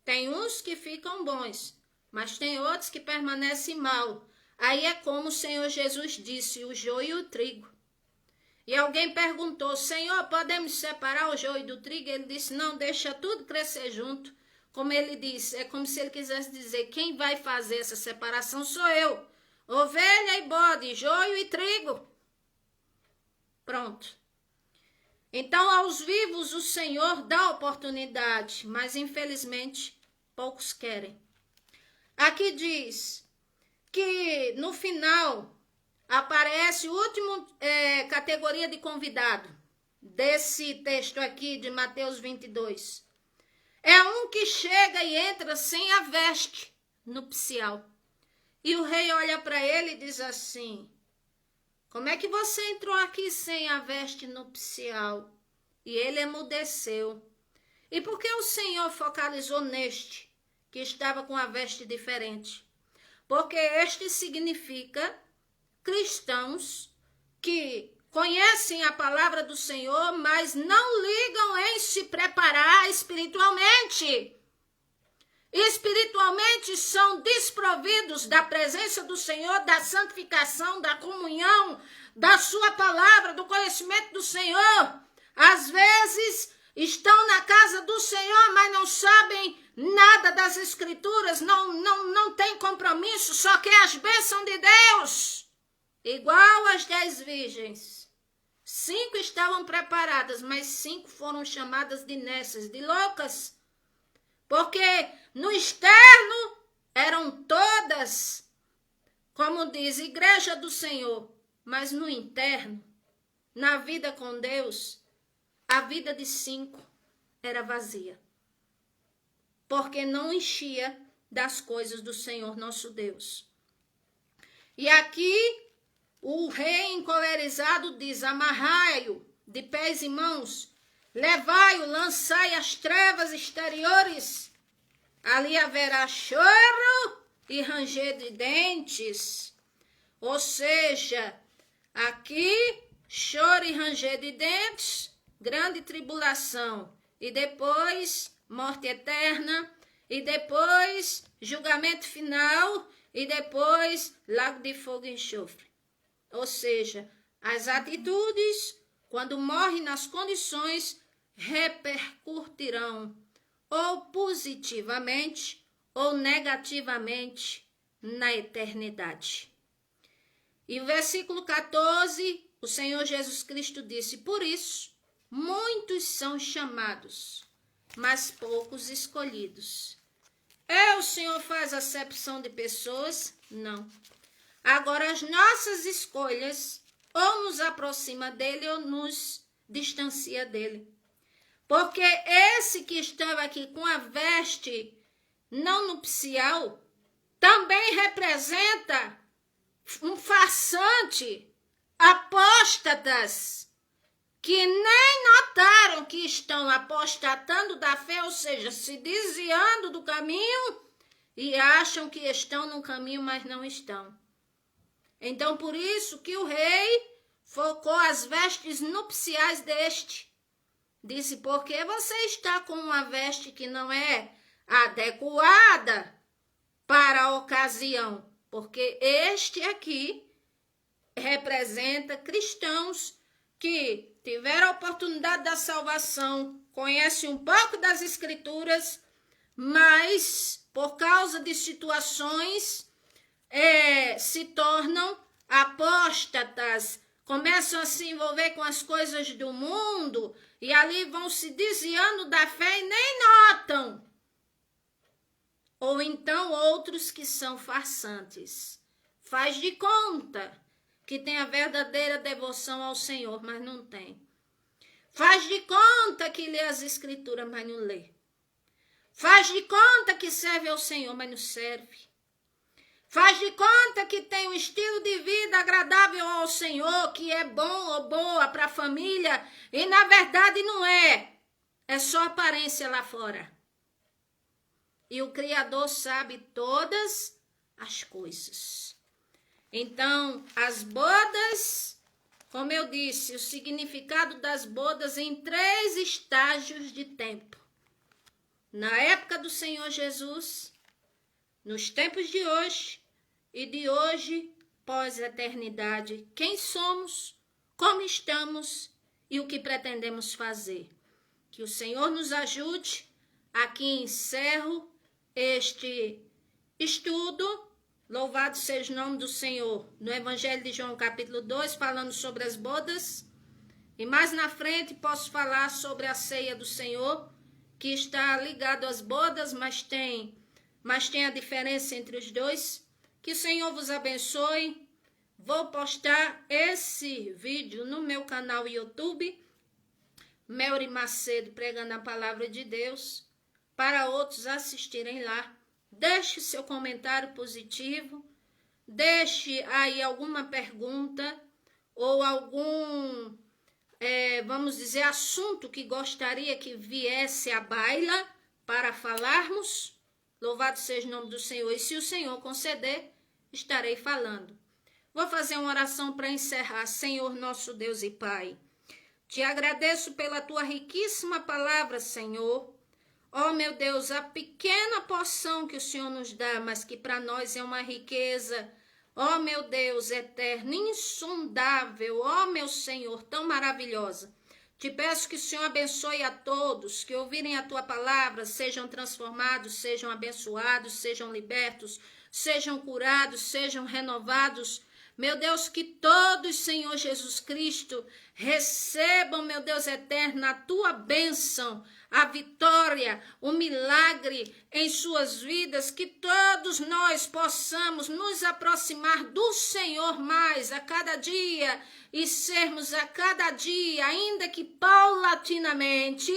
tem uns que ficam bons, mas tem outros que permanecem mal. Aí é como o Senhor Jesus disse, o joio e o trigo. E alguém perguntou, Senhor, podemos separar o joio do trigo? Ele disse, não, deixa tudo crescer junto. Como ele disse, é como se ele quisesse dizer, quem vai fazer essa separação sou eu. Ovelha e bode, joio e trigo. Pronto. Então, aos vivos o Senhor dá oportunidade, mas infelizmente poucos querem. Aqui diz que no final aparece a última categoria de convidado desse texto aqui de Mateus 22. É um que chega e entra sem a veste nupcial. E o rei olha para ele e diz assim, como é que você entrou aqui sem a veste nupcial? E ele emudeceu. E por que o Senhor focalizou neste, que estava com a veste diferente? Porque este significa cristãos que conhecem a palavra do Senhor, mas não ligam em se preparar espiritualmente. Espiritualmente são desprovidos da presença do Senhor, da santificação, da comunhão, da sua palavra, do conhecimento do Senhor. Às vezes estão na casa do Senhor, mas não sabem nada das Escrituras, não tem compromisso, só quer as bênçãos de Deus. Igual as 10 virgens. 5 estavam preparadas, mas 5 foram chamadas de nécias, de loucas. Porque no externo eram todas, como diz, igreja do Senhor. Mas no interno, na vida com Deus, a vida de 5 era vazia. Porque não enchia das coisas do Senhor nosso Deus. E aqui o rei encolerizado diz, amarrai-o de pés e mãos, levai-o, lançai as trevas exteriores, ali haverá choro e ranger de dentes. Ou seja, aqui choro e ranger de dentes, grande tribulação, e depois morte eterna, e depois julgamento final, e depois lago de fogo e enxofre. Ou seja, as atitudes, quando morrem nas condições, repercutirão ou positivamente ou negativamente na eternidade. E o versículo 14, o Senhor Jesus Cristo disse: por isso, muitos são chamados, mas poucos escolhidos. O Senhor faz acepção de pessoas? Não. Agora, as nossas escolhas ou nos aproxima dele ou nos distancia dele. Porque esse que estava aqui com a veste não nupcial também representa um farsante, apóstatas, que nem notaram que estão apostatando da fé, ou seja, se desviando do caminho e acham que estão no caminho, mas não estão. Então, por isso que o rei focou as vestes nupciais deste. Disse, porque você está com uma veste que não é adequada para a ocasião. Porque este aqui representa cristãos que tiveram a oportunidade da salvação, conhecem um pouco das escrituras, mas por causa de situações se tornam apóstatas, começam a se envolver com as coisas do mundo e ali vão se desviando da fé e nem notam. Ou então outros que são farsantes. Faz de conta que tem a verdadeira devoção ao Senhor, mas não tem. Faz de conta que lê as escrituras, mas não lê. Faz de conta que serve ao Senhor, mas não serve. Faz de conta que tem um estilo de vida agradável ao Senhor, que é bom ou boa para a família, e na verdade não é. É só aparência lá fora. E o Criador sabe todas as coisas. Então, as bodas, como eu disse, o significado das bodas em 3 estágios de tempo. Na época do Senhor Jesus, nos tempos de hoje e de hoje pós-eternidade, quem somos, como estamos e o que pretendemos fazer. Que o Senhor nos ajude. Aqui encerro este estudo. Louvado seja o nome do Senhor. No Evangelho de João, capítulo 2, falando sobre as bodas. E mais na frente posso falar sobre a ceia do Senhor, que está ligado às bodas, mas tem a diferença entre os dois. Que o Senhor vos abençoe. Vou postar esse vídeo no meu canal YouTube, Melry Macedo, pregando a palavra de Deus, para outros assistirem lá. Deixe seu comentário positivo, deixe aí alguma pergunta ou algum, vamos dizer, assunto que gostaria que viesse à baila para falarmos. Louvado seja o nome do Senhor. E se o Senhor conceder, estarei falando. Vou fazer uma oração para encerrar. Senhor, nosso Deus e Pai, te agradeço pela tua riquíssima palavra, Senhor. Ó, meu Deus, a pequena porção que o Senhor nos dá, mas que para nós é uma riqueza, ó, meu Deus, eterna, insondável, ó, meu Senhor, tão maravilhosa. Te peço que o Senhor abençoe a todos, que ouvirem a tua palavra, sejam transformados, sejam abençoados, sejam libertos, sejam curados, sejam renovados. Meu Deus, que todos, Senhor Jesus Cristo, recebam, meu Deus eterno, a tua bênção, a vitória, o milagre em suas vidas, que todos nós possamos nos aproximar do Senhor mais a cada dia e sermos a cada dia, ainda que paulatinamente,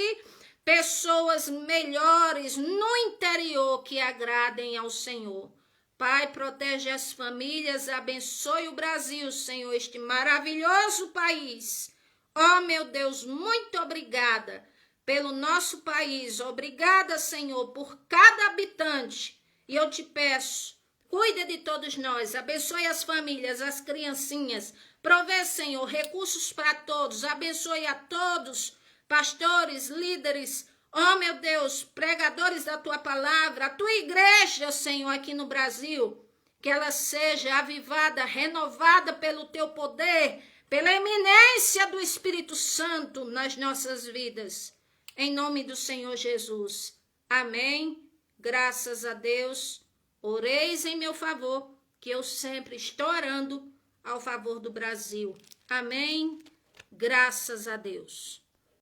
pessoas melhores no interior que agradem ao Senhor. Pai, protege as famílias, abençoe o Brasil, Senhor, este maravilhoso país. Ó, meu Deus, muito obrigada pelo nosso país. Obrigada, Senhor, por cada habitante. E eu te peço, Cuida de todos nós, abençoe as famílias, as criancinhas, provê, Senhor, recursos para todos, abençoe a todos, pastores, líderes, oh meu Deus, pregadores da tua palavra, a tua igreja, Senhor, aqui no Brasil, que ela seja avivada, renovada pelo teu poder, pela eminência do Espírito Santo nas nossas vidas, em nome do Senhor Jesus, amém, graças a Deus. Oreis em meu favor, que eu sempre estou orando ao favor do Brasil. Amém? Graças a Deus.